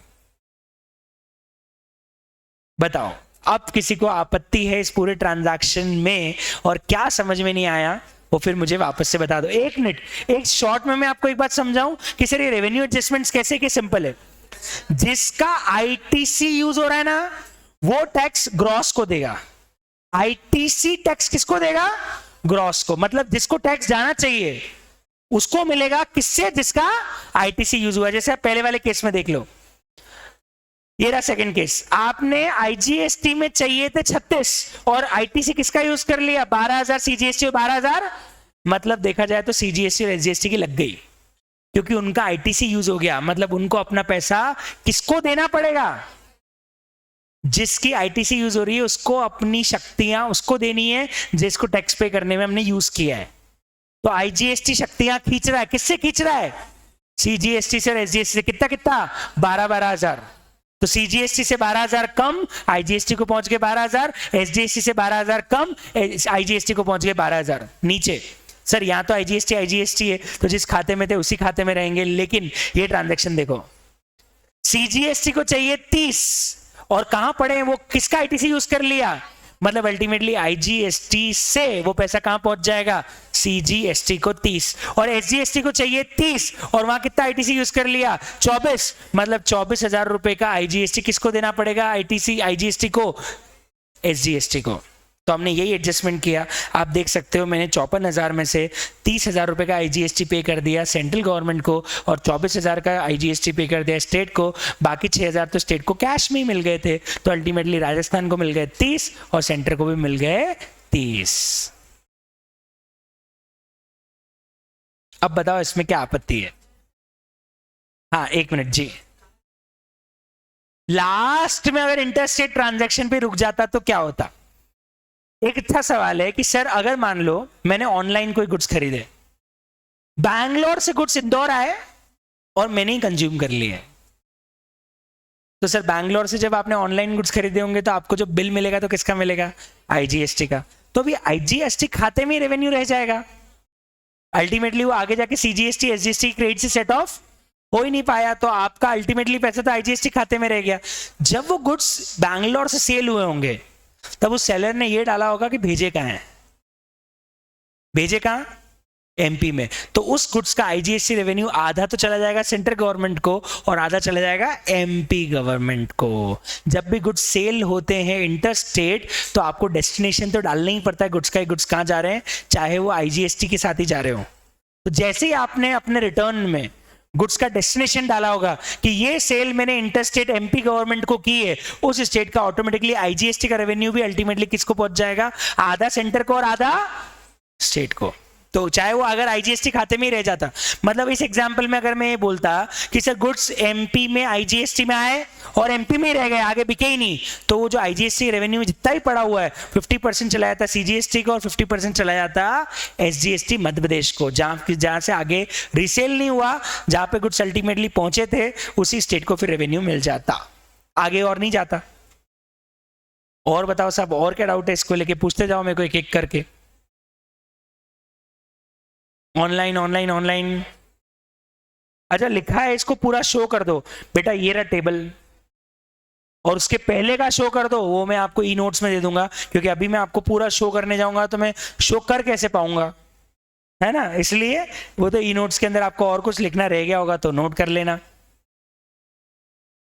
बताओ अब किसी को आपत्ति है इस पूरे ट्रांजैक्शन में और क्या समझ में नहीं आया वो फिर मुझे वापस से बता दो। एक मिनट, एक शॉर्ट में मैं आपको एक बात समझाऊं कि सर ये रेवेन्यू एडजस्टमेंट्स कैसे के सिंपल है। जिसका आईटीसी यूज हो रहा है ना वो टैक्स ग्रॉस को देगा। आईटीसी टैक्स किसको देगा? ग्रॉस को। मतलब जिसको टैक्स जाना चाहिए उसको मिलेगा किससे? जिसका आईटीसी यूज हुआ। जैसे आप पहले वाले केस में देख लो, ये रहा सेकंड केस। आपने आईजीएसटी में चाहिए थे 36 और आईटीसी किसका यूज कर लिया? 12,000 सीजीएसटी और 12,000। मतलब देखा जाए तो सीजीएसटी और एसजीएसटी की लग गई क्योंकि उनका आईटीसी यूज हो गया। मतलब उनको अपना पैसा किसको देना पड़ेगा? जिसकी आईटीसी यूज हो रही है उसको अपनी शक्तियां उसको देनी है जिसको टैक्स पे करने में हमने यूज किया है। तो आईजीएसटी शक्तियां खींच रहा है, किससे खींच रहा है? सीजीएसटी से और एसजीएसटी से। कितना कितना? 12,000। तो सीजीएसटी से 12,000 कम, आईजीएसटी को पहुंच गए 12,000। एसजीएसटी से 12,000 कम, आईजीएसटी को पहुंच गए 12,000 नीचे। सर यहाँ तो आईजीएसटी है तो जिस खाते में थे उसी खाते में रहेंगे। लेकिन ये ट्रांजैक्शन देखो, सीजीएसटी को चाहिए 30 और कहां पड़े हैं वो? किसका आईटीसी यूज कर लिया? मतलब अल्टीमेटली आईजीएसटी से वो पैसा कहां पहुंच जाएगा? सीजीएसटी को 30। और एसजीएसटी को चाहिए 30 और वहां कितना आईटीसी यूज कर लिया? 24। मतलब 24,000 रुपए का आईजीएसटी किसको देना पड़ेगा? आईटीसी आईजीएसटी को, एसजीएसटी को। तो हमने यही एडजस्टमेंट किया। आप देख सकते हो मैंने 54,000 में से 30,000 रुपए का आईजीएसटी पे कर दिया सेंट्रल गवर्नमेंट को और 24,000 का आईजीएसटी पे कर दिया स्टेट को। बाकी 6,000 तो स्टेट को कैश में ही मिल गए थे। तो अल्टीमेटली राजस्थान को मिल गए 30 और सेंटर को भी मिल गए 30। अब बताओ इसमें क्या आपत्ति है? हाँ एक मिनट जी। लास्ट में अगर इंटरस्टेट ट्रांजैक्शन पे रुक जाता तो क्या होता? एक अच्छा सवाल है कि सर अगर मान लो मैंने ऑनलाइन कोई गुड्स खरीदे, बैंगलोर से गुड्स इंदौर आए और मैंने ही कंज्यूम कर लिए, तो सर बैंगलोर से जब आपने ऑनलाइन गुड्स खरीदे होंगे तो आपको जो बिल मिलेगा तो किसका मिलेगा? आईजीएसटी का। तो भी आईजीएसटी खाते में ही रेवेन्यू रह जाएगा। अल्टीमेटली वो आगे जाके सीजीएसटी एसजीएसटी क्रेडिट से सेट ऑफ हो ही नहीं पाया तो आपका अल्टीमेटली पैसा तो आईजीएसटी खाते में रह गया। जब वो गुड्स बैंगलोर से सेल हुए होंगे तब उस सेलर ने ये डाला होगा कि भेजे कहां है? भेजे कहां? एमपी में, तो उस गुड्स का आईजीएसटी रेवेन्यू आधा तो चला जाएगा सेंट्रल गवर्नमेंट को और आधा चला जाएगा एमपी गवर्नमेंट को। जब भी गुड्स सेल होते हैं इंटर स्टेट तो आपको डेस्टिनेशन तो डालना ही पड़ता है गुड्स का, गुड्स कहाँ जा रहे हैं, चाहे वो आईजीएसटी के साथ ही जा रहे हो। तो जैसे ही आपने अपने रिटर्न में गुड्स का डेस्टिनेशन डाला होगा कि ये सेल मैंने इंटर स्टेट एमपी गवर्नमेंट को की है, उस स्टेट का ऑटोमेटिकली आईजीएसटी का रेवेन्यू भी अल्टीमेटली किसको पहुंच जाएगा, आधा सेंटर को और आधा स्टेट को। तो चाहे वो अगर आईजीएसटी खाते में ही रह जाता, मतलब इस एग्जांपल में अगर मैं ये बोलता कि सर गुड्स एमपी में आईजीएसटी में आए और एमपी में ही रह गए, आगे बिके ही नहीं, तो वो जो आईजीएसटी रेवेन्यू में जितना ही पड़ा हुआ है 50% चला जाता सीजीएसटी को और 50% चला जाता एसजीएसटी मध्य प्रदेश को, जहां से आगे रीसेल नहीं हुआ, जहां पे गुड्स अल्टीमेटली पहुंचे थे उसी स्टेट को फिर रेवेन्यू मिल जाता, आगे और नहीं जाता। और बताओ साहब, और क्या डाउट है इसको लेके, पूछते जाओ मेरे को एक एक करके। ऑनलाइन ऑनलाइन ऑनलाइन, अच्छा लिखा है इसको पूरा शो कर दो बेटा, ये रहा टेबल, और उसके पहले का शो कर दो, वो मैं आपको ई नोट्स में दे दूंगा, क्योंकि अभी मैं आपको पूरा शो करने जाऊंगा तो मैं शो कर कैसे पाऊंगा, है ना, इसलिए वो तो ई नोट्स के अंदर आपको और कुछ लिखना रह गया होगा तो नोट कर लेना।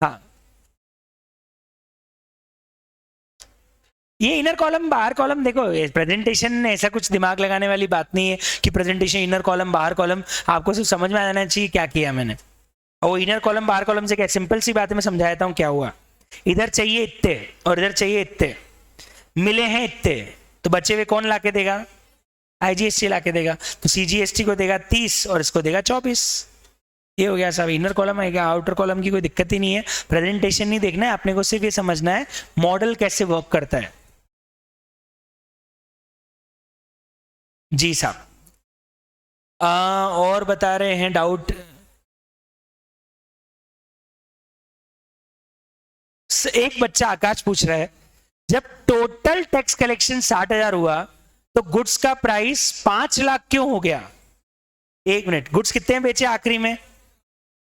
हाँ, ये इनर कॉलम बाहर कॉलम, देखो प्रेजेंटेशन ऐसा कुछ दिमाग लगाने वाली बात नहीं है कि प्रेजेंटेशन इनर कॉलम बाहर कॉलम, आपको सिर्फ समझ में आ जाना चाहिए क्या किया मैंने। और वो इनर कॉलम बाहर कॉलम से क्या, सिंपल सी बात है, मैं समझाता हूँ क्या हुआ। इधर चाहिए इतने और इधर चाहिए इतने, मिले हैं इतने, तो बचे हुए कौन लाके देगा, आईजीएसटी लाके देगा, तो सीजीएसटी को देगा 30 और इसको देगा 24। ये हो गया साहब, इनर कॉलम आएगा, आउटर कॉलम की कोई दिक्कत ही नहीं है। प्रेजेंटेशन नहीं देखना है अपने को, सिर्फ ये समझना है मॉडल कैसे वर्क करता है। जी साहब, और बता रहे हैं डाउट, एक बच्चा आकाश पूछ रहा है जब टोटल टैक्स कलेक्शन 60,000 हुआ तो गुड्स का प्राइस 5 लाख क्यों हो गया। एक मिनट, गुड्स कितने बेचे आखिरी में,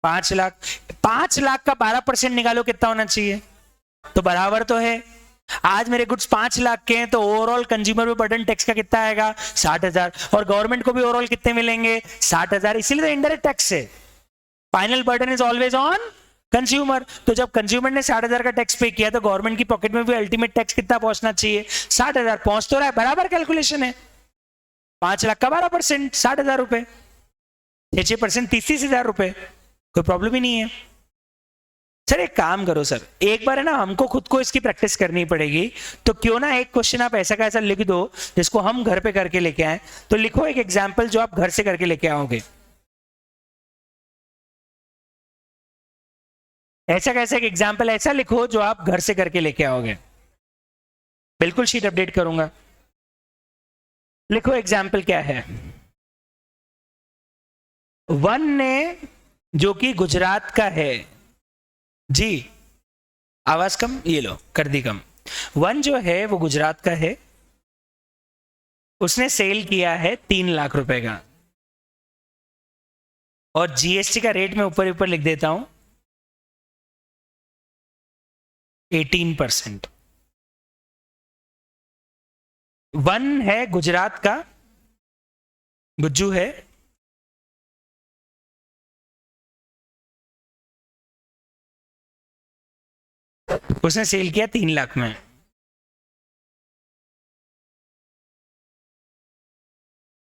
5 लाख, 5 लाख का 12% निकालो कितना होना चाहिए, तो बराबर तो है। आज मेरे गुड्स 5 लाख के हैं तो ओवरऑल कंज्यूमर पे बर्डन टैक्स का कितना आएगा, 60,000, और गवर्नमेंट को भी ओवरऑल कितने मिलेंगे, 60,000, इसीलिए तो इनडायरेक्ट टैक्स है। Final burden is always on consumer. तो जब कंज्यूमर ने 60,000 का टैक्स पे किया तो गवर्नमेंट की पॉकेट में भी अल्टीमेट टैक्स कितना पहुंचना चाहिए, 60,000, पहुंच तो रहा है, बराबर कैलकुलेशन है। 5 लाख का 12% 60,000 रुपए, 6% 30,000 रुपए, कोई प्रॉब्लम ही नहीं है। सर एक काम करो सर, एक बार है ना हमको खुद को इसकी प्रैक्टिस करनी पड़ेगी, तो क्यों ना एक क्वेश्चन आप ऐसा का ऐसा लिख दो जिसको हम घर पे करके लेके आए। तो लिखो एक एग्जाम्पल जो आप घर से करके लेके आओगे, ऐसा कैसा एक एग्जाम्पल ऐसा लिखो जो आप घर से करके लेके आओगे। बिल्कुल शीट अपडेट करूंगा। लिखो एग्जाम्पल क्या है। वन ने, जो कि गुजरात का है जी, आवाज कम, ये लो कर दी कम। वन जो है वो गुजरात का है, उसने सेल किया है 3 लाख रुपए का, और जीएसटी का रेट मैं ऊपर ऊपर लिख देता हूं 18%। वन है गुजरात का, गुज्जू है, उसने सेल किया 3 लाख में।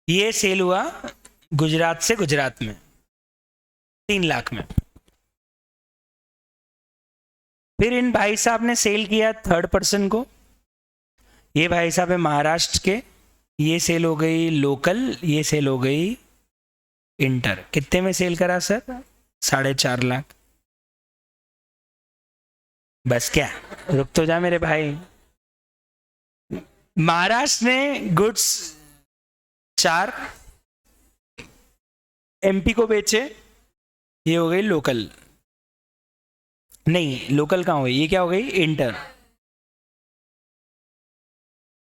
ये सेल हुआ गुजरात से गुजरात में 3 लाख में। फिर इन भाई साहब ने सेल किया थर्ड पर्सन को, ये भाई साहब है महाराष्ट्र के, ये सेल हो गई लोकल, ये सेल हो गई इंटर। कितने में सेल करा सर, 4.5 लाख। बस क्या, रुक तो जा मेरे भाई। महाराष्ट्र ने गुड्स 4 एमपी को बेचे, ये हो गई लोकल, नहीं लोकल कहाँ हो गई, ये क्या हो गई इंटर।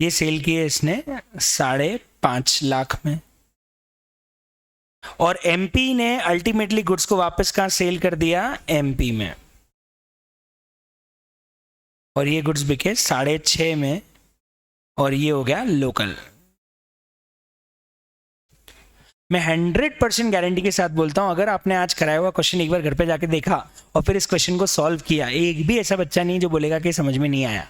ये सेल किए इसने 5.5 लाख में, और एमपी ने अल्टीमेटली गुड्स को वापस कहाँ सेल कर दिया, एमपी में, और ये गुड्स बिके 6.5 में, और ये हो गया लोकल। मैं 100% गारंटी के साथ बोलता हूं, अगर आपने आज कराया हुआ क्वेश्चन एक बार घर पे जाके देखा और फिर इस क्वेश्चन को सॉल्व किया, एक भी ऐसा बच्चा नहीं जो बोलेगा कि समझ में नहीं आया।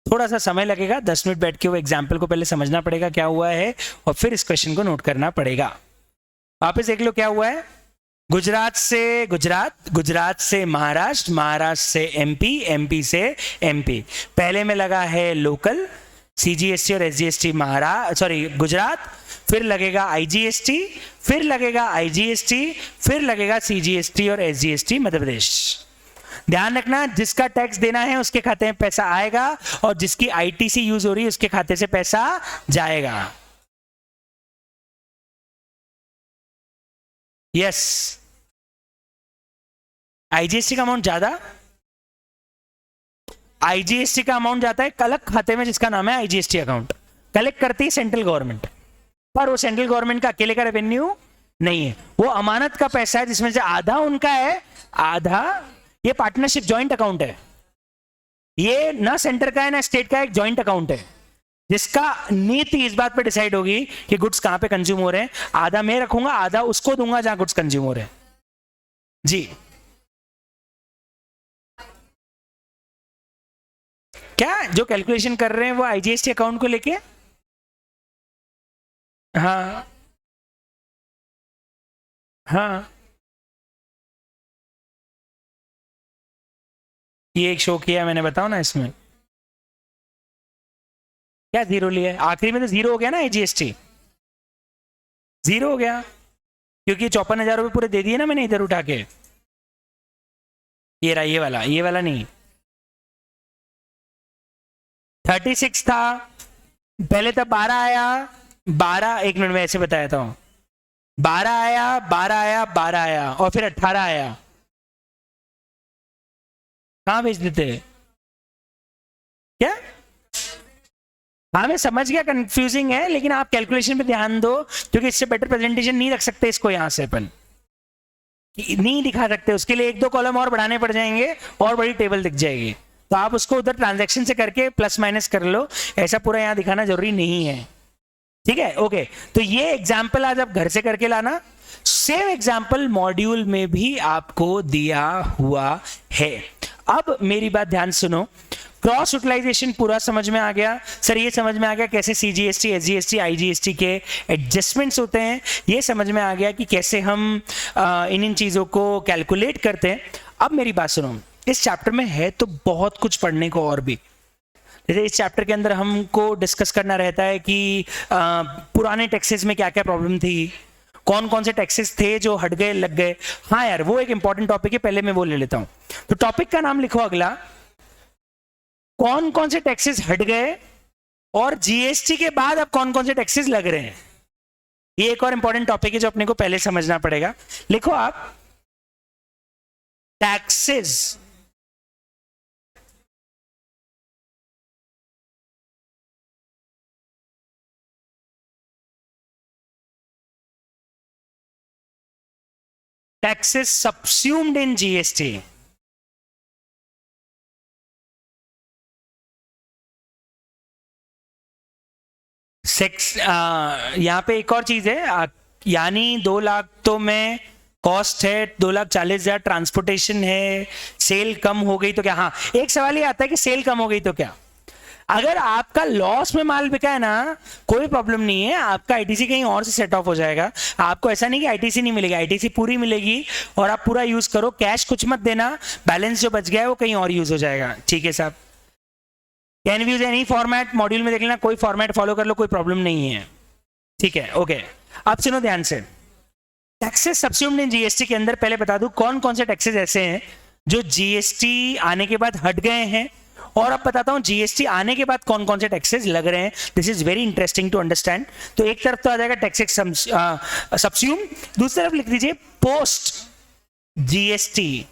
थोड़ा सा समय लगेगा, 10 मिनट बैठ के वो एग्जाम्पल को पहले समझना पड़ेगा क्या हुआ है, और फिर इस क्वेश्चन को नोट करना पड़ेगा। वापस देख लो क्या हुआ है। गुजरात से गुजरात, गुजरात से महाराष्ट्र, महाराष्ट्र से एमपी, एमपी से एमपी। पहले में लगा है लोकल सीजीएसटी और एसजीएसटी महाराष्ट्र, सॉरी गुजरात, फिर लगेगा आईजीएसटी, फिर लगेगा आईजीएसटी, फिर लगेगा सीजीएसटी और एसजीएसटी मध्य प्रदेश। ध्यान रखना, जिसका टैक्स देना है उसके खाते में पैसा आएगा, और जिसकी आईटीसी यूज हो रही है उसके खाते से पैसा जाएगा। यस, आईजीएसटी का अमाउंट ज्यादा, आईजीएसटी का अमाउंट जाता है अलग खाते में जिसका नाम है आईजीएसटी अकाउंट। कलेक्ट करती है सेंट्रल गवर्नमेंट, पर वो सेंट्रल गवर्नमेंट का अकेले का रेवेन्यू नहीं है, वो अमानत का पैसा है जिसमें से आधा उनका है, आधा ये पार्टनरशिप जॉइंट अकाउंट है। ये ना सेंटर का है ना स्टेट का, एक जॉइंट अकाउंट है जिसका नीति इस बात पे डिसाइड होगी कि गुड्स कहां पे कंज्यूम हो रहे हैं। आधा मैं रखूंगा, आधा उसको दूंगा जहां गुड्स कंज्यूम हो रहे हैं। जी क्या जो कैलकुलेशन कर रहे हैं वो आईजीएसटी अकाउंट को लेके? हाँ हाँ, ये एक शो किया मैंने, बताओ ना इसमें क्या जीरो लिया है? आखिरी में तो जीरो हो गया ना, आईजीएसटी जीरो हो गया, क्योंकि 54,000 रुपये पूरे दे दिए ना मैंने इधर उठा के। ये रहा, ये वाला नहीं, 36 था पहले, तब 12 आया, 12 एक मिनट में ऐसे बताया था, 12 आया, 12 आया, 12 आया, और फिर 18 आया। कहां भेज देते क्या? हाँ मैं समझ गया कंफ्यूजिंग है, लेकिन आप कैलकुलेशन पे ध्यान दो, क्योंकि इससे बेटर प्रेजेंटेशन नहीं रख सकते इसको यहां से अपन नहीं दिखा सकते, उसके लिए 1-2 कॉलम और बढ़ाने पड़ जाएंगे और बड़ी टेबल दिख जाएगी, तो आप उसको उधर ट्रांजैक्शन से करके प्लस माइनस कर लो, ऐसा पूरा यहां दिखाना जरूरी नहीं है। ठीक है, ओके। तो ये एग्जाम्पल आज आप घर से करके लाना, सेम एग्जाम्पल मॉड्यूल में भी आपको दिया हुआ है। अब मेरी बात ध्यान सुनो, क्रॉस यूटिलाइजेशन पूरा समझ में आ गया सर, ये समझ में आ गया कैसे सीजीएसटी, एसजीएसटी, आईजीएसटी के एडजस्टमेंट्स होते हैं, ये समझ में आ गया कि कैसे हम इन चीज़ों को कैलकुलेट करते हैं। अब मेरी बात सुनो, इस चैप्टर में है तो बहुत कुछ पढ़ने को और भी। जैसे इस चैप्टर के अंदर हमको डिस्कस करना रहता है कि पुराने टैक्सेस में क्या क्या प्रॉब्लम थी, कौन कौन से टैक्सेस थे जो हट गए, लग गए। हाँ यार, वो एक इंपॉर्टेंट टॉपिक है, पहले मैं वो ले लेता हूं। तो टॉपिक का नाम लिखो अगला, कौन कौन से टैक्सेस हट गए और जीएसटी के बाद अब कौन कौन से टैक्सेस लग रहे हैं। ये एक और इंपॉर्टेंट टॉपिक है जो अपने को पहले समझना पड़ेगा। लिखो आप, टैक्सेस subsumed in GST। यहाँ पे एक और चीज है, यानी 2 लाख तो में कॉस्ट है, 2,40,000 ट्रांसपोर्टेशन है, सेल कम हो गई तो क्या? हाँ, एक सवाल ये आता है कि सेल कम हो गई तो क्या? अगर आपका लॉस में माल बिका है ना, कोई प्रॉब्लम नहीं है, आपका आईटीसी कहीं और से सेट ऑफ हो जाएगा। आपको ऐसा नहीं कि आईटीसी नहीं मिलेगी, आईटीसी पूरी मिलेगी और आप पूरा यूज करो, कैश कुछ मत देना, बैलेंस जो बच गया है वो कहीं और यूज हो जाएगा। ठीक है साहब, can use any format, module में देख लेना, कोई फॉर्मेट फॉलो कर लो, कोई प्रॉब्लम नहीं है। ठीक है, ओके। अब सुनो ध्यान से, टैक्सेस सब्स्यूम्ड इन जीएसटी के अंदर पहले बता दूं कौन कौन से टैक्सेस ऐसे हैं जो जीएसटी आने के बाद हट गए हैं, और अब बताता हूं जीएसटी आने के बाद कौन कौन से टैक्सेस लग रहे हैं। This is very interesting to understand. तो एक तरफ तो आ जाएगा टैक्सेस सब्स्यूम, दूसरी तरफ लिख दीजिए पोस्ट जीएसटी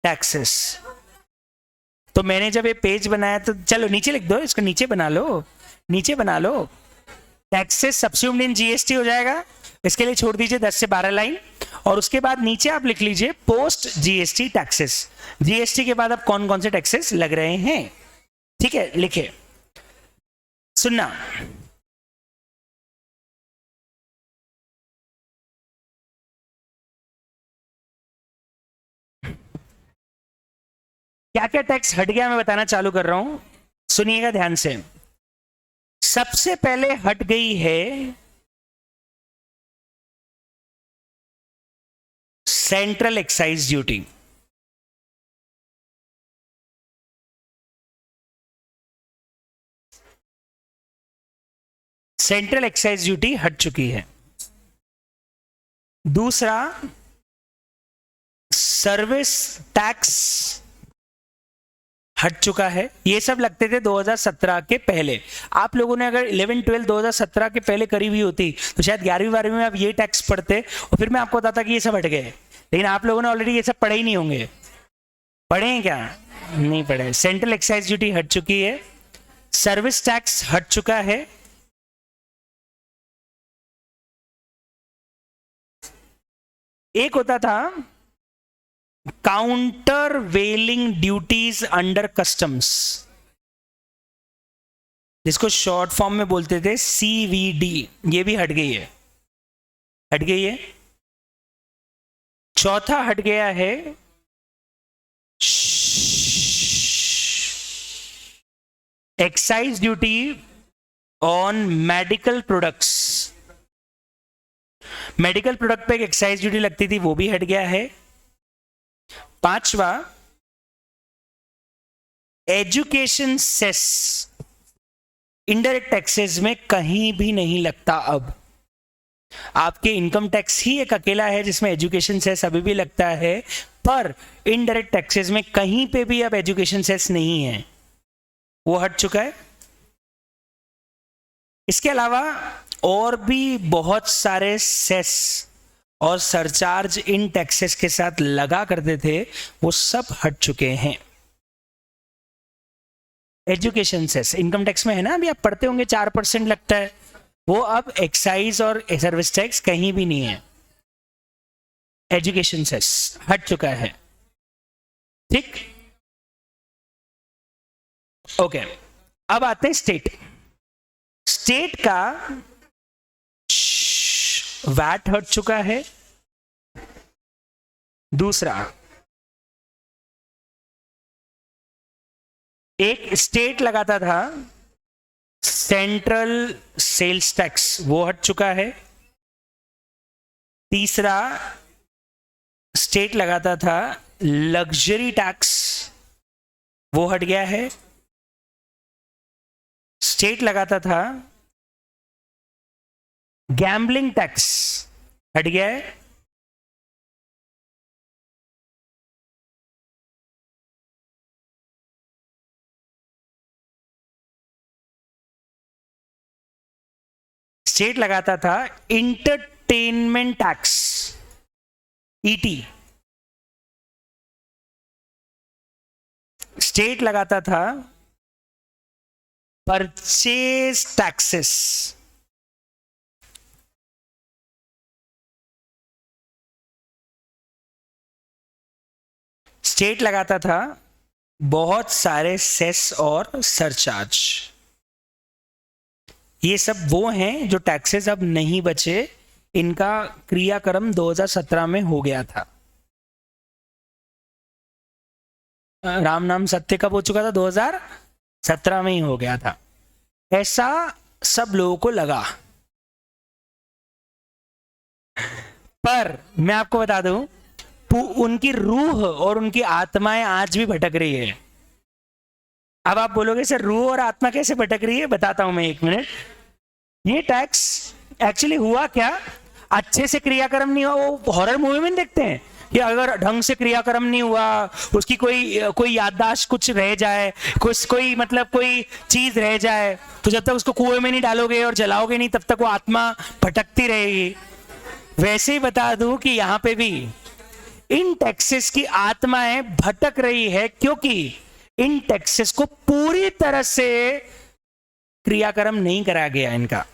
टैक्सेस। तो मैंने जब ये पेज बनाया तो चलो नीचे लिख दो, इसको नीचे बना लो, नीचे बना लो, टैक्सेस सब्स्यूम्ड इन जीएसटी हो जाएगा। इसके लिए छोड़ दीजिए 10 से 12 लाइन, और उसके बाद नीचे आप लिख लीजिए पोस्ट जीएसटी टैक्सेस। जीएसटी के बाद अब कौन कौन से टैक्सेस लग रहे हैं। ठीक है, लिखे, सुनना, क्या क्या टैक्स हट गया मैं बताना चालू कर रहा हूं, सुनिएगा ध्यान से। सबसे पहले हट गई है central excise duty. Central excise duty हट चुकी है। दूसरा, सर्विस टैक्स हट चुका है। ये सब लगते थे 2017 के पहले। आप लोगों ने अगर 11 12 2017 के पहले करी हुई होती तो शायद 11वीं 12वीं में आप ये टैक्स पढ़ते और फिर मैं आपको बताता कि ये सब हट गए। लेकिन आप लोगों ने ऑलरेडी ये सब पढ़े ही नहीं होंगे। पढ़े हैं क्या? नहीं पढ़े। सेंट्रल एक्साइज ड्यूटी हट चुकी है, सर्विस टैक्स हट चुका है, एक होता था काउंटर वेलिंग ड्यूटीज अंडर कस्टम्स, जिसको शॉर्ट फॉर्म में बोलते थे CVD, ये भी हट गई है, हट गई है। चौथा हट गया है excise duty on medical products. Medical product पे एक एक्साइज ड्यूटी लगती थी, वो भी हट गया है। पांचवा, एजुकेशन सेस इनडायरेक्ट टैक्सेस में कहीं भी नहीं लगता अब। आपके इनकम टैक्स ही एक अकेला है जिसमें एजुकेशन सेस अभी भी लगता है, पर इनडायरेक्ट टैक्सेस में कहीं पे भी अब एजुकेशन सेस नहीं है, वो हट चुका है। इसके अलावा और भी बहुत सारे सेस और सरचार्ज इन टैक्सेस के साथ लगा करते थे, वो सब हट चुके हैं। एजुकेशन सेस इनकम टैक्स में है ना, अभी आप पढ़ते होंगे 4% लगता है, वो अब एक्साइज और सर्विस टैक्स कहीं भी नहीं है। एजुकेशन सेस हट चुका है, ठीक। ओके, अब आते हैं स्टेट। स्टेट का वैट हट चुका है। दूसरा, एक स्टेट लगाता था सेंट्रल सेल्स टैक्स, वो हट चुका है। तीसरा, स्टेट लगाता था लग्जरी टैक्स, वो हट गया है। स्टेट लगाता था गैम्बलिंग टैक्स, हट गया है। स्टेट लगाता था इंटरटेनमेंट टैक्स, ET। स्टेट लगाता था परचेज टैक्सेस। स्टेट लगाता था बहुत सारे सेस और सरचार्ज। ये सब वो हैं जो टैक्सेस अब नहीं बचे, इनका क्रियाक्रम 2017 में हो गया था। राम नाम सत्य कब हो चुका था? 2017 में ही हो गया था। ऐसा सब लोगों को लगा, पर मैं आपको बता दूं, उनकी रूह और उनकी आत्माएं आज भी भटक रही है। अब आप बोलोगे सर रूह और आत्मा कैसे भटक रही है? बताता हूं मैं, 1 मिनट। ये टैक्स एक्चुअली हुआ क्या, अच्छे से क्रियाक्रम नहीं हुआ। वो हॉरर मूवी में देखते हैं कि अगर ढंग से क्रियाक्रम नहीं हुआ, उसकी कोई याददाश्त कुछ रह जाए, कोई चीज रह जाए, तो जब तक उसको कुएं में नहीं डालोगे और जलाओगे नहीं, तब तक वो आत्मा भटकती रहेगी। वैसे ही बता दूं कि यहां पे भी इन टैक्सेस की आत्माएं भटक रही है, क्योंकि इन टैक्सेस को पूरी तरह से क्रियाक्रम नहीं कराया गया।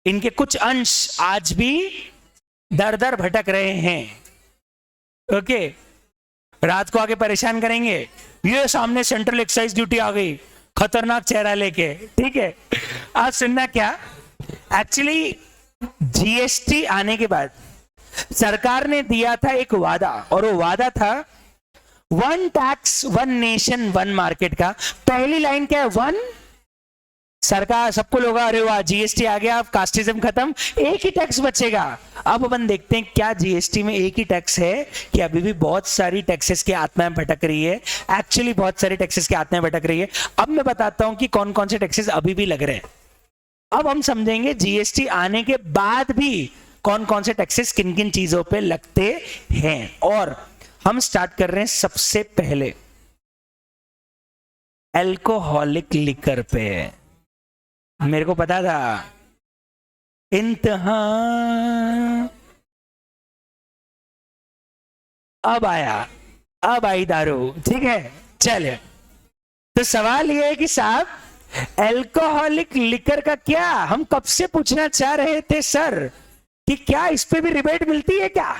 इनके कुछ अंश आज भी दर दर भटक रहे हैं। ओके, रात को आके परेशान करेंगे, ये सामने सेंट्रल एक्साइज ड्यूटी आ गई, खतरनाक चेहरा लेके, ठीक है। आज सुनना क्या, एक्चुअली GST आने के बाद सरकार ने दिया था एक वादा, और वो वादा था one tax one nation one market का पहली लाइन क्या है? वन सरकार, सबको लोग अरे वाह जीएसटी आ गया, अब कास्टिज्म खत्म, एक ही टैक्स बचेगा। अब अपन देखते हैं क्या जीएसटी में एक ही टैक्स है कि अभी भी बहुत सारी टैक्सेस की आत्माएं भटक रही है। एक्चुअली बहुत सारी टैक्सेस की आत्माएं भटक रही है। अब मैं बताता हूं कि कौन कौन से टैक्सेस अभी भी लग रहे हैं। अब हम समझेंगे जीएसटी आने के बाद भी कौन कौन से टैक्सेस किन किन चीजों पे लगते हैं। और हम स्टार्ट कर रहे हैं सबसे पहले अल्कोहलिक लिकर पे। मेरे को पता था इंतहा अब आया, अब आई दारू, ठीक है। चले, तो सवाल यह है कि साहब अल्कोहलिक लिकर का क्या, हम कब से पूछना चाह रहे थे सर कि क्या इस पे भी रिबेट मिलती है क्या?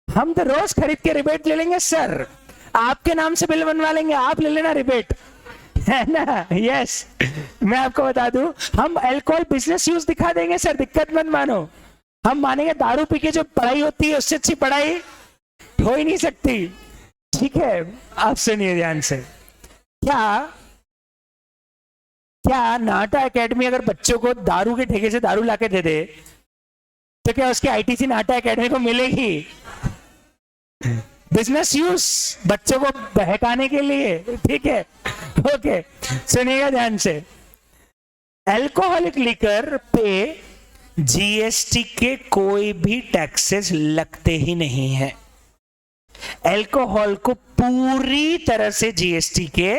हम तो रोज खरीद के रिबेट ले लेंगे सर, आपके नाम से बिल बनवा लेंगे, आप ले लेना रिबेट, है ना? यस, मैं आपको बता दूं, हम अल्कोहल बिजनेस यूज दिखा देंगे सर, दिक्कत मत मानो। हम मानेंगे दारू पी के जो पढ़ाई होती है उससे अच्छी पढ़ाई हो ही नहीं सकती, ठीक है। आप सुनिए ध्यान से, क्या क्या नाटा एकेडमी अगर बच्चों को दारू के ठेके से दारू लाके दे दे तो क्या उसकी आईटीसी नाटा एकेडमी को मिलेगी? बिजनेस यूज, बच्चों को बहकाने के लिए, ठीक है। ओके, सुनिएगा ध्यान से, अल्कोहलिक लिकर पे जीएसटी के कोई भी टैक्सेस लगते ही नहीं है। अल्कोहल को पूरी तरह से जीएसटी के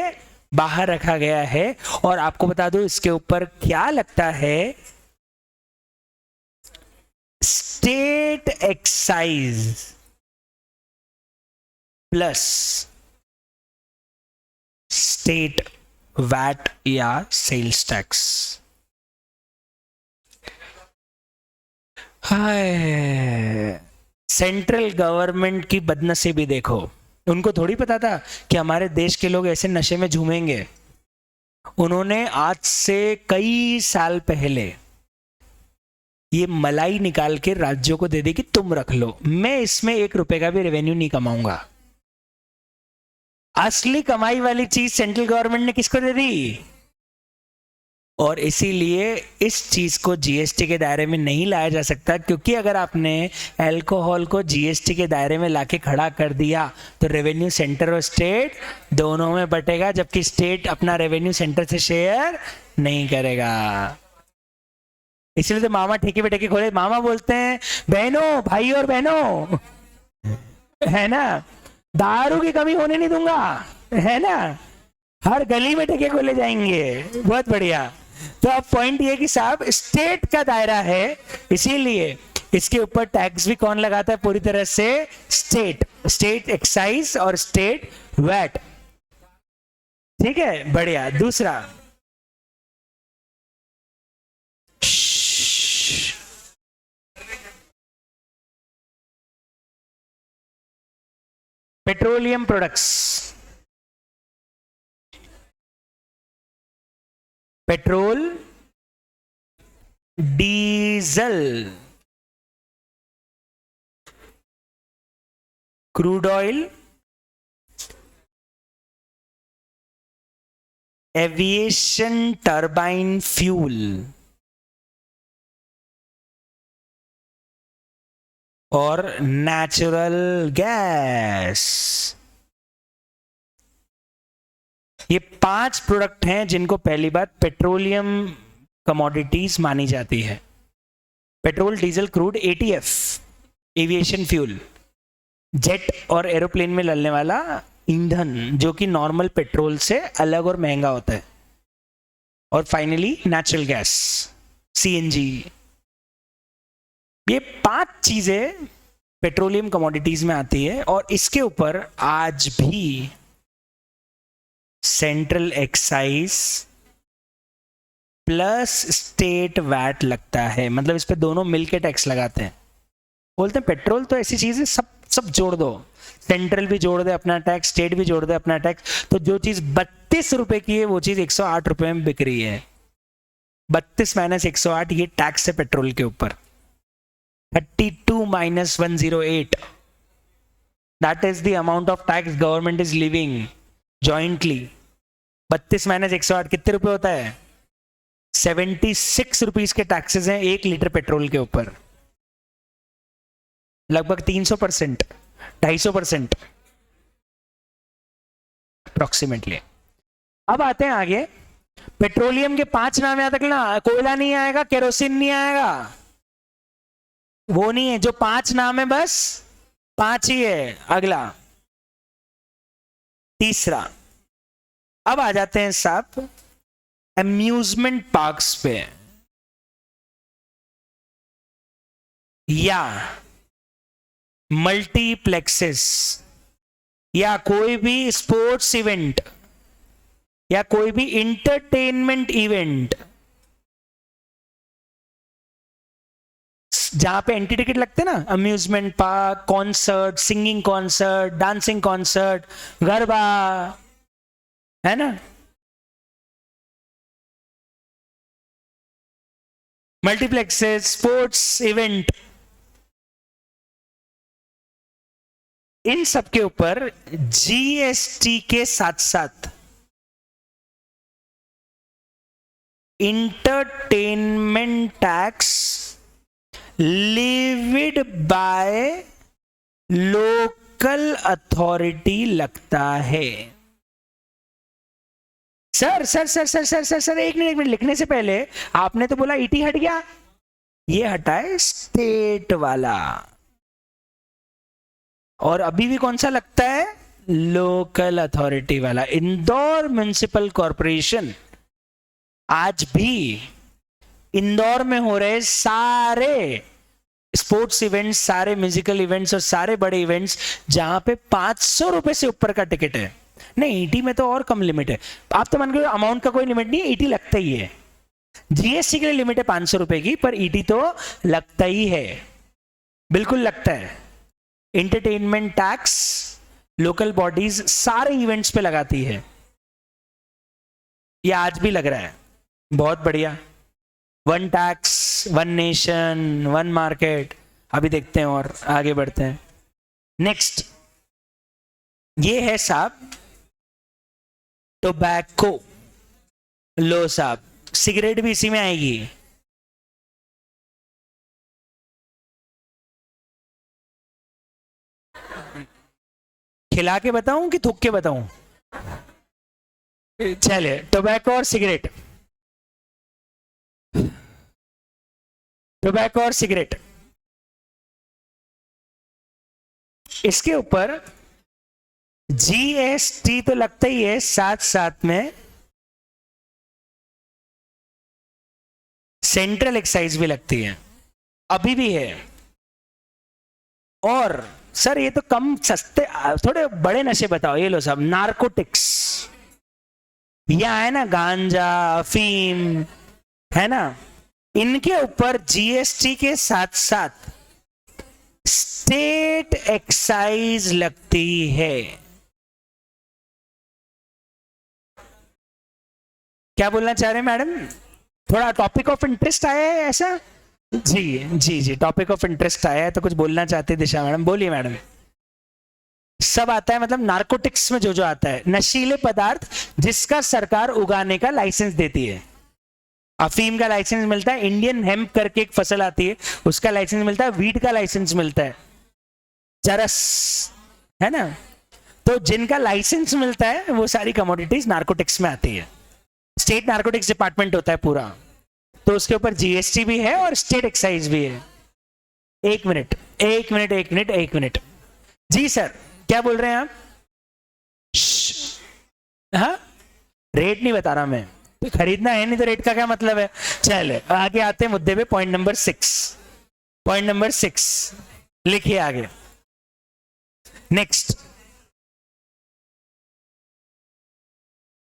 बाहर रखा गया है। और आपको बता दूं इसके ऊपर क्या लगता है, state excise plus state VAT या सेल्स टैक्स। हाय, सेंट्रल गवर्नमेंट की बदनसीबी देखो, उनको थोड़ी पता था कि हमारे देश के लोग ऐसे नशे में झूमेंगे। उन्होंने आज से कई साल पहले ये मलाई निकाल के राज्यों को दे दी कि तुम रख लो, मैं इसमें 1 रुपए का भी रेवेन्यू नहीं कमाऊंगा। असली कमाई वाली चीज सेंट्रल गवर्नमेंट ने किसको दे दी? और इसीलिए इस चीज को जीएसटी के दायरे में नहीं लाया जा सकता, क्योंकि अगर आपने अल्कोहल को जीएसटी के दायरे में लाके खड़ा कर दिया तो रेवेन्यू सेंटर और स्टेट दोनों में बटेगा, जबकि स्टेट अपना रेवेन्यू सेंटर से शेयर नहीं करेगा। इसलिए तो मामा ठेके पे ठेके खोले, मामा बोलते हैं बहनों, भाई और बहनों, है ना, दारू की कमी होने नहीं दूंगा, है ना, हर गली में ठेके खोले जाएंगे। बहुत बढ़िया। तो अब पॉइंट ये कि साहब स्टेट का दायरा है, इसीलिए इसके ऊपर टैक्स भी कौन लगाता है पूरी तरह से? स्टेट, स्टेट एक्साइज और स्टेट वैट, ठीक है, बढ़िया। दूसरा, petroleum products, petrol, diesel, crude oil, aviation turbine fuel और नेचुरल गैस। ये 5 प्रोडक्ट हैं जिनको पहली बात पेट्रोलियम कमोडिटीज मानी जाती है। Petrol, diesel, crude, ETF aviation fuel, jet और एरोप्लेन में चलने वाला ईंधन जो कि नॉर्मल पेट्रोल से अलग और महंगा होता है, और फाइनली नेचुरल गैस, सीएनजी। ये 5 चीजें पेट्रोलियम कमोडिटीज में आती है और इसके ऊपर आज भी central excise plus state VAT लगता है। मतलब इस पे दोनों मिलके टैक्स लगाते हैं। बोलते हैं पेट्रोल तो ऐसी चीज है, सब जोड़ दो, सेंट्रल भी जोड़ दे अपना टैक्स, स्टेट भी जोड़ दे अपना टैक्स, तो जो चीज 32 रुपए की है वो चीज 108 रुपए में बिक रही है। 32 माइनस 108 ये टैक्स है पेट्रोल के ऊपर। 32 minus 108 that is the amount of tax government is living jointly. 32 minus 108 कितने रुपए होता है? 76 रुपीज के टैक्सेस हैं 1 लीटर पेट्रोल के ऊपर, लगभग 300%, 250% अप्रोक्सीमेटली। अब आते हैं आगे, पेट्रोलियम के 5 नाम याद रखना, कोयला नहीं आएगा, केरोसिन नहीं आएगा, वो नहीं है। जो 5 नाम है बस 5 ही है। अगला तीसरा, अब आ जाते हैं साहब अम्यूजमेंट पार्क्स पे या मल्टीप्लेक्सेस या कोई भी स्पोर्ट्स इवेंट या कोई भी इंटरटेनमेंट इवेंट जहां पे एंट्री टिकट लगते हैं ना, amusement park, concert, singing concert, dancing concert, garba, है ना, मल्टीप्लेक्सेस, स्पोर्ट्स इवेंट, इन सब के ऊपर जीएसटी के साथ साथ entertainment tax levied by local authority लगता है। Sir sir sir sir sir sir sir एक मिनट लिखने से पहले आपने तो बोला ईटी हट गया, ये हटा है स्टेट वाला, और अभी भी कौन सा लगता है? लोकल अथॉरिटी वाला। इंदौर म्युनिसिपल कॉरपोरेशन आज भी इंदौर में हो रहे सारे स्पोर्ट्स इवेंट्स, सारे म्यूजिकल इवेंट्स और सारे बड़े इवेंट्स जहां पे 500 रुपए से ऊपर का टिकट है, नहीं ईटी में तो और कम लिमिट है। आप तो मान लो अमाउंट का कोई लिमिट नहीं है, ईटी लगता ही है। जीएसटी के लिए लिमिट है 500 रुपए की, पर ईटी तो लगता ही है, बिल्कुल लगता है। एंटरटेनमेंट टैक्स लोकल बॉडीज सारे इवेंट्स पे लगाती है, ये आज भी लग रहा है। बहुत बढ़िया। One tax, one nation, one market. अभी देखते हैं और आगे बढ़ते हैं। नेक्स्ट ये है साहब टोबैको। लो साहब, सिगरेट भी इसी में आएगी। खिला के बताऊं कि थूक के बताऊं? चले, टोबैको और सिगरेट, टोबैको और सिगरेट, इसके ऊपर जीएसटी तो लगता ही है, साथ साथ में सेंट्रल एक्साइज भी लगती है, अभी भी है। और सर ये तो कम सस्ते, थोड़े बड़े नशे बताओ। ये लो साहब, नार्कोटिक्स, यह है ना गांजा, अफीम, है ना, इनके ऊपर जीएसटी के साथ साथ स्टेट एक्साइज लगती है। क्या बोलना चाह रहे हैं मैडम? थोड़ा टॉपिक ऑफ इंटरेस्ट आया है ऐसा? जी जी जी, टॉपिक ऑफ इंटरेस्ट आया है तो कुछ बोलना चाहते हैं दिशा मैडम, बोलिए मैडम। सब आता है, मतलब नार्कोटिक्स में जो जो आता है, नशीले पदार्थ जिसका सरकार उगाने का लाइसेंस देती है। अफीम का लाइसेंस मिलता है, इंडियन हेम्प करके एक फसल आती है उसका लाइसेंस मिलता है, वीट का लाइसेंस मिलता है, चरस, है ना। तो जिनका लाइसेंस मिलता है वो सारी कमोडिटीज नार्कोटिक्स में आती है। स्टेट नार्कोटिक्स डिपार्टमेंट होता है पूरा, तो उसके ऊपर जीएसटी भी है और स्टेट एक्साइज भी है। एक मिनट एक मिनट एक मिनट एक मिनट, जी सर क्या बोल रहे हैं आप? हाँ, रेट नहीं बता रहा मैं, तो खरीदना है नहीं तो रेट का क्या मतलब है। चले आगे आते हैं मुद्दे पे। पॉइंट नंबर 6, पॉइंट नंबर 6 लिखिए आगे। नेक्स्ट,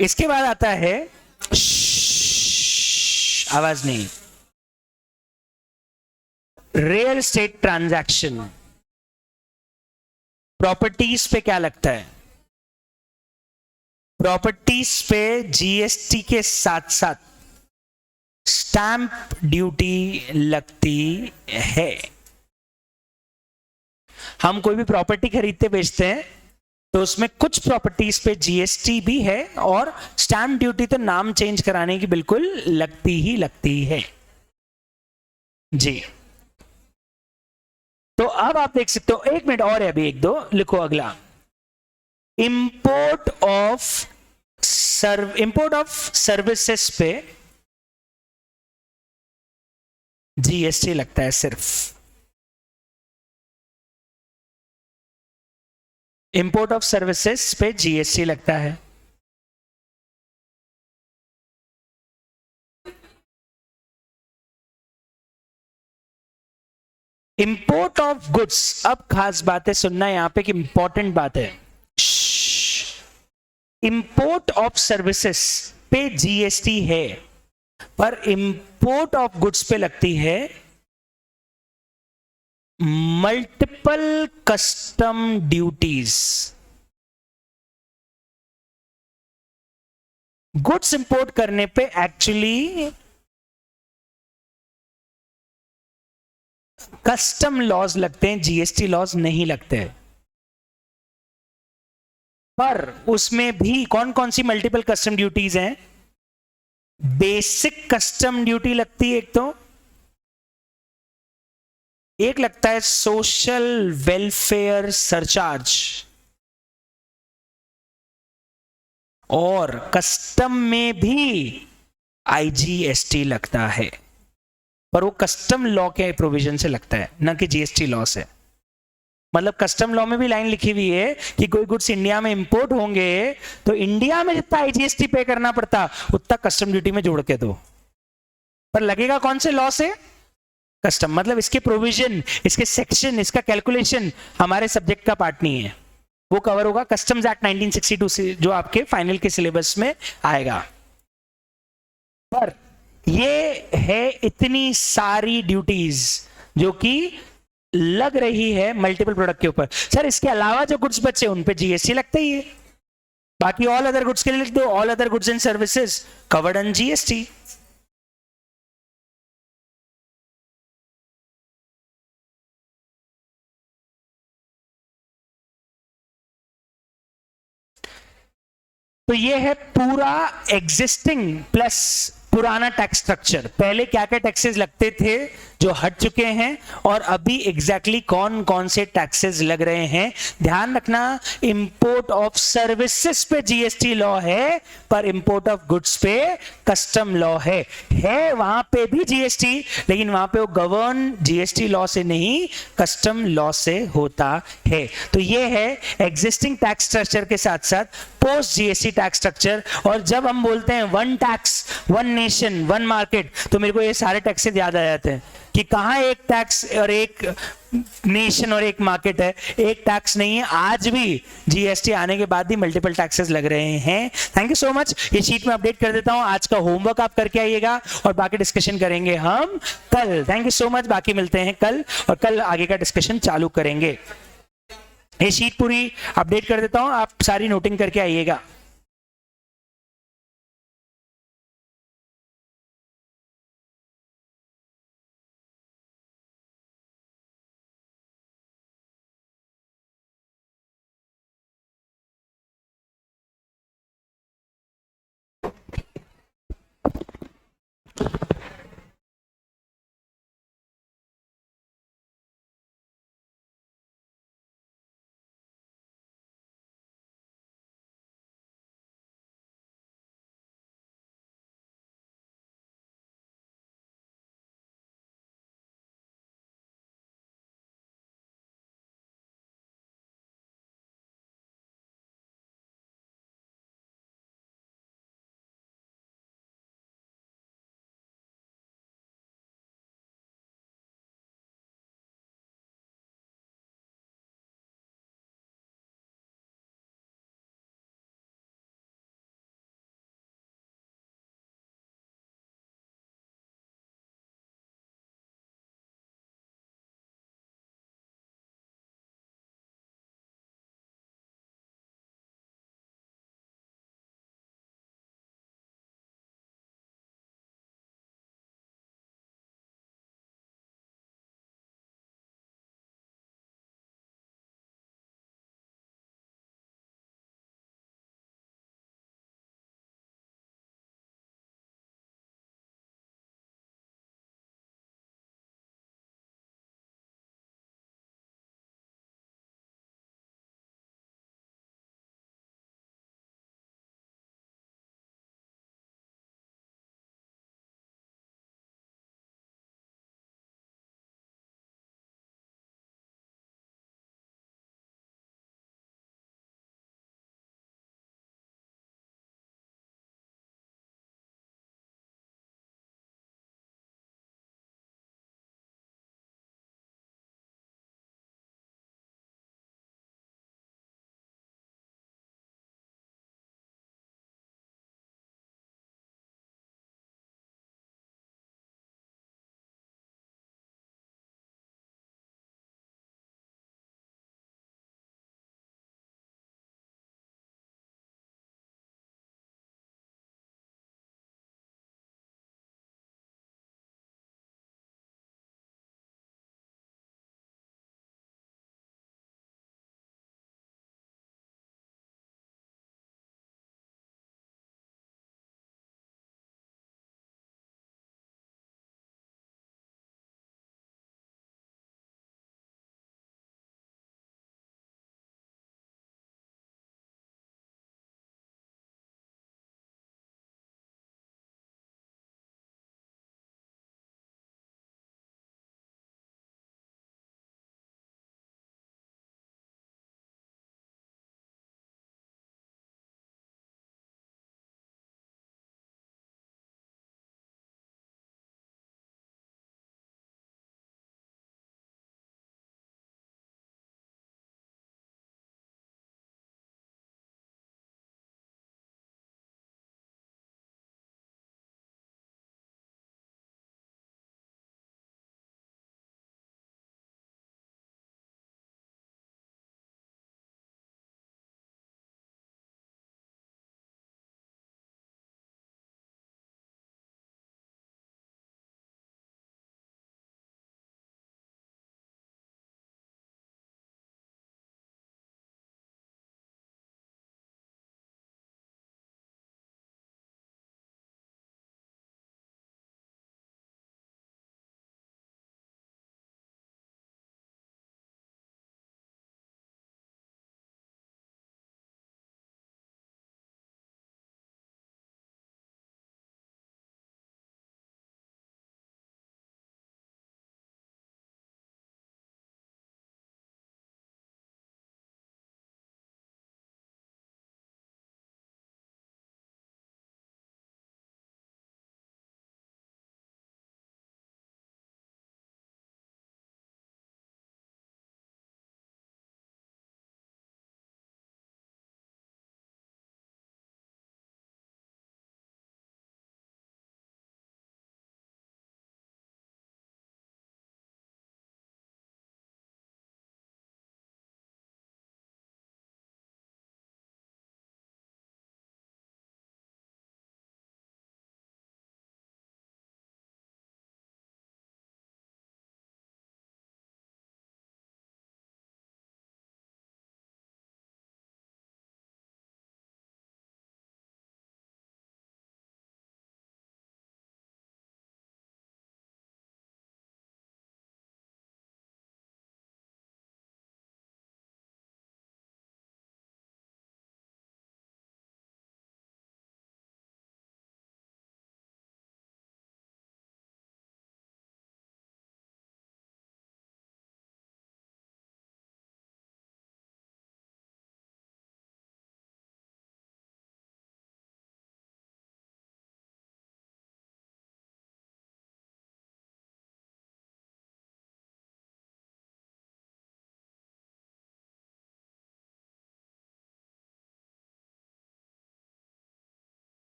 इसके बाद आता है, आवाज नहीं, रियल एस्टेट ट्रांजैक्शन। प्रॉपर्टीज पे क्या लगता है? प्रॉपर्टीज पे जीएसटी के साथ साथ स्टैंप ड्यूटी लगती है। हम कोई भी प्रॉपर्टी खरीदते बेचते हैं तो उसमें कुछ प्रॉपर्टीज पे जीएसटी भी है और स्टैम्प ड्यूटी तो नाम चेंज कराने की बिल्कुल लगती है जी। तो अब आप देख सकते हो, एक मिनट और है अभी, एक दो लिखो अगला। इंपोर्ट ऑफ सर्विसेज पे जीएसटी लगता है सिर्फ। इंपोर्ट ऑफ सर्विसेज पे जीएसटी लगता है। इंपोर्ट ऑफ गुड्स, अब खास बातें सुनना यहां पे कि इंपॉर्टेंट बात है। इंपोर्ट ऑफ सर्विसेज पे जीएसटी है, पर इंपोर्ट ऑफ गुड्स पे लगती है multiple custom duties. Goods import करने पे एक्चुअली कस्टम लॉज लगते हैं, जीएसटी लॉज नहीं लगते हैं। पर उसमें भी कौन कौन सी मल्टीपल कस्टम ड्यूटीज हैं? बेसिक कस्टम ड्यूटी लगती है एक लगता है सोशल वेलफेयर सरचार्ज, और कस्टम में भी आईजीएसटी लगता है, पर वो कस्टम लॉ के प्रोविजन से लगता है, ना कि जीएसटी लॉ से। मतलब कस्टम लॉ में भी लाइन लिखी हुई है कि कोई गुड्स इंडिया में इंपोर्ट होंगे तो इंडिया में जितना आईजीएसटी पे करना पड़ता उतना कस्टम ड्यूटी में जोड़ के दो, पर लगेगा कौन से लॉ से? कस्टम। मतलब इसके प्रोविजन, इसके सेक्शन, इसका कैलकुलेशन हमारे सब्जेक्ट का पार्ट नहीं है, वो कवर होगा कस्टम्स एक्ट 1962 से, जो आपके फाइनल के सिलेबस में आएगा। पर ये है इतनी सारी ड्यूटीज जो कि लग रही है मल्टीपल प्रोडक्ट के ऊपर। सर इसके अलावा जो गुड्स बचे उन पे जीएसटी लगता ही है, बाकी ऑल अदर गुड्स के लिए लिख दो, all other goods and services covered on GST. तो ये है पूरा एग्जिस्टिंग प्लस पुराना टैक्स स्ट्रक्चर। पहले क्या क्या टैक्सेस लगते थे जो हट चुके हैं, और अभी एग्जैक्टली कौन कौन से टैक्सेस लग रहे हैं। ध्यान रखना, इंपोर्ट ऑफ सर्विसेज पे जीएसटी लॉ है, पर इंपोर्ट ऑफ गुड्स पे कस्टम लॉ है वहां पे भी जीएसटी, लेकिन वहां पे वो गवर्न जीएसटी लॉ से नहीं, कस्टम लॉ से होता है। तो ये है एग्जिस्टिंग टैक्स स्ट्रक्चर के साथ साथ पोस्ट जीएसटी टैक्स स्ट्रक्चर। और जब हम बोलते हैं one tax, one nation, one market, तो मेरे को ये सारे टैक्सेस याद आ जाते हैं कि कहां एक टैक्स और एक नेशन और एक मार्केट है, एक टैक्स नहीं है। आज भी जीएसटी आने के बाद भी मल्टीपल टैक्सेस लग रहे हैं। Thank you so much. ये शीट में अपडेट कर देता हूं, आज का होमवर्क आप करके आइएगा और बाकी डिस्कशन करेंगे हम कल। थैंक यू सो मच, बाकी मिलते हैं कल, और कल आगे का डिस्कशन चालू करेंगे। ये शीट पूरी अपडेट कर देता हूं, आप सारी नोटिंग करके आइएगा।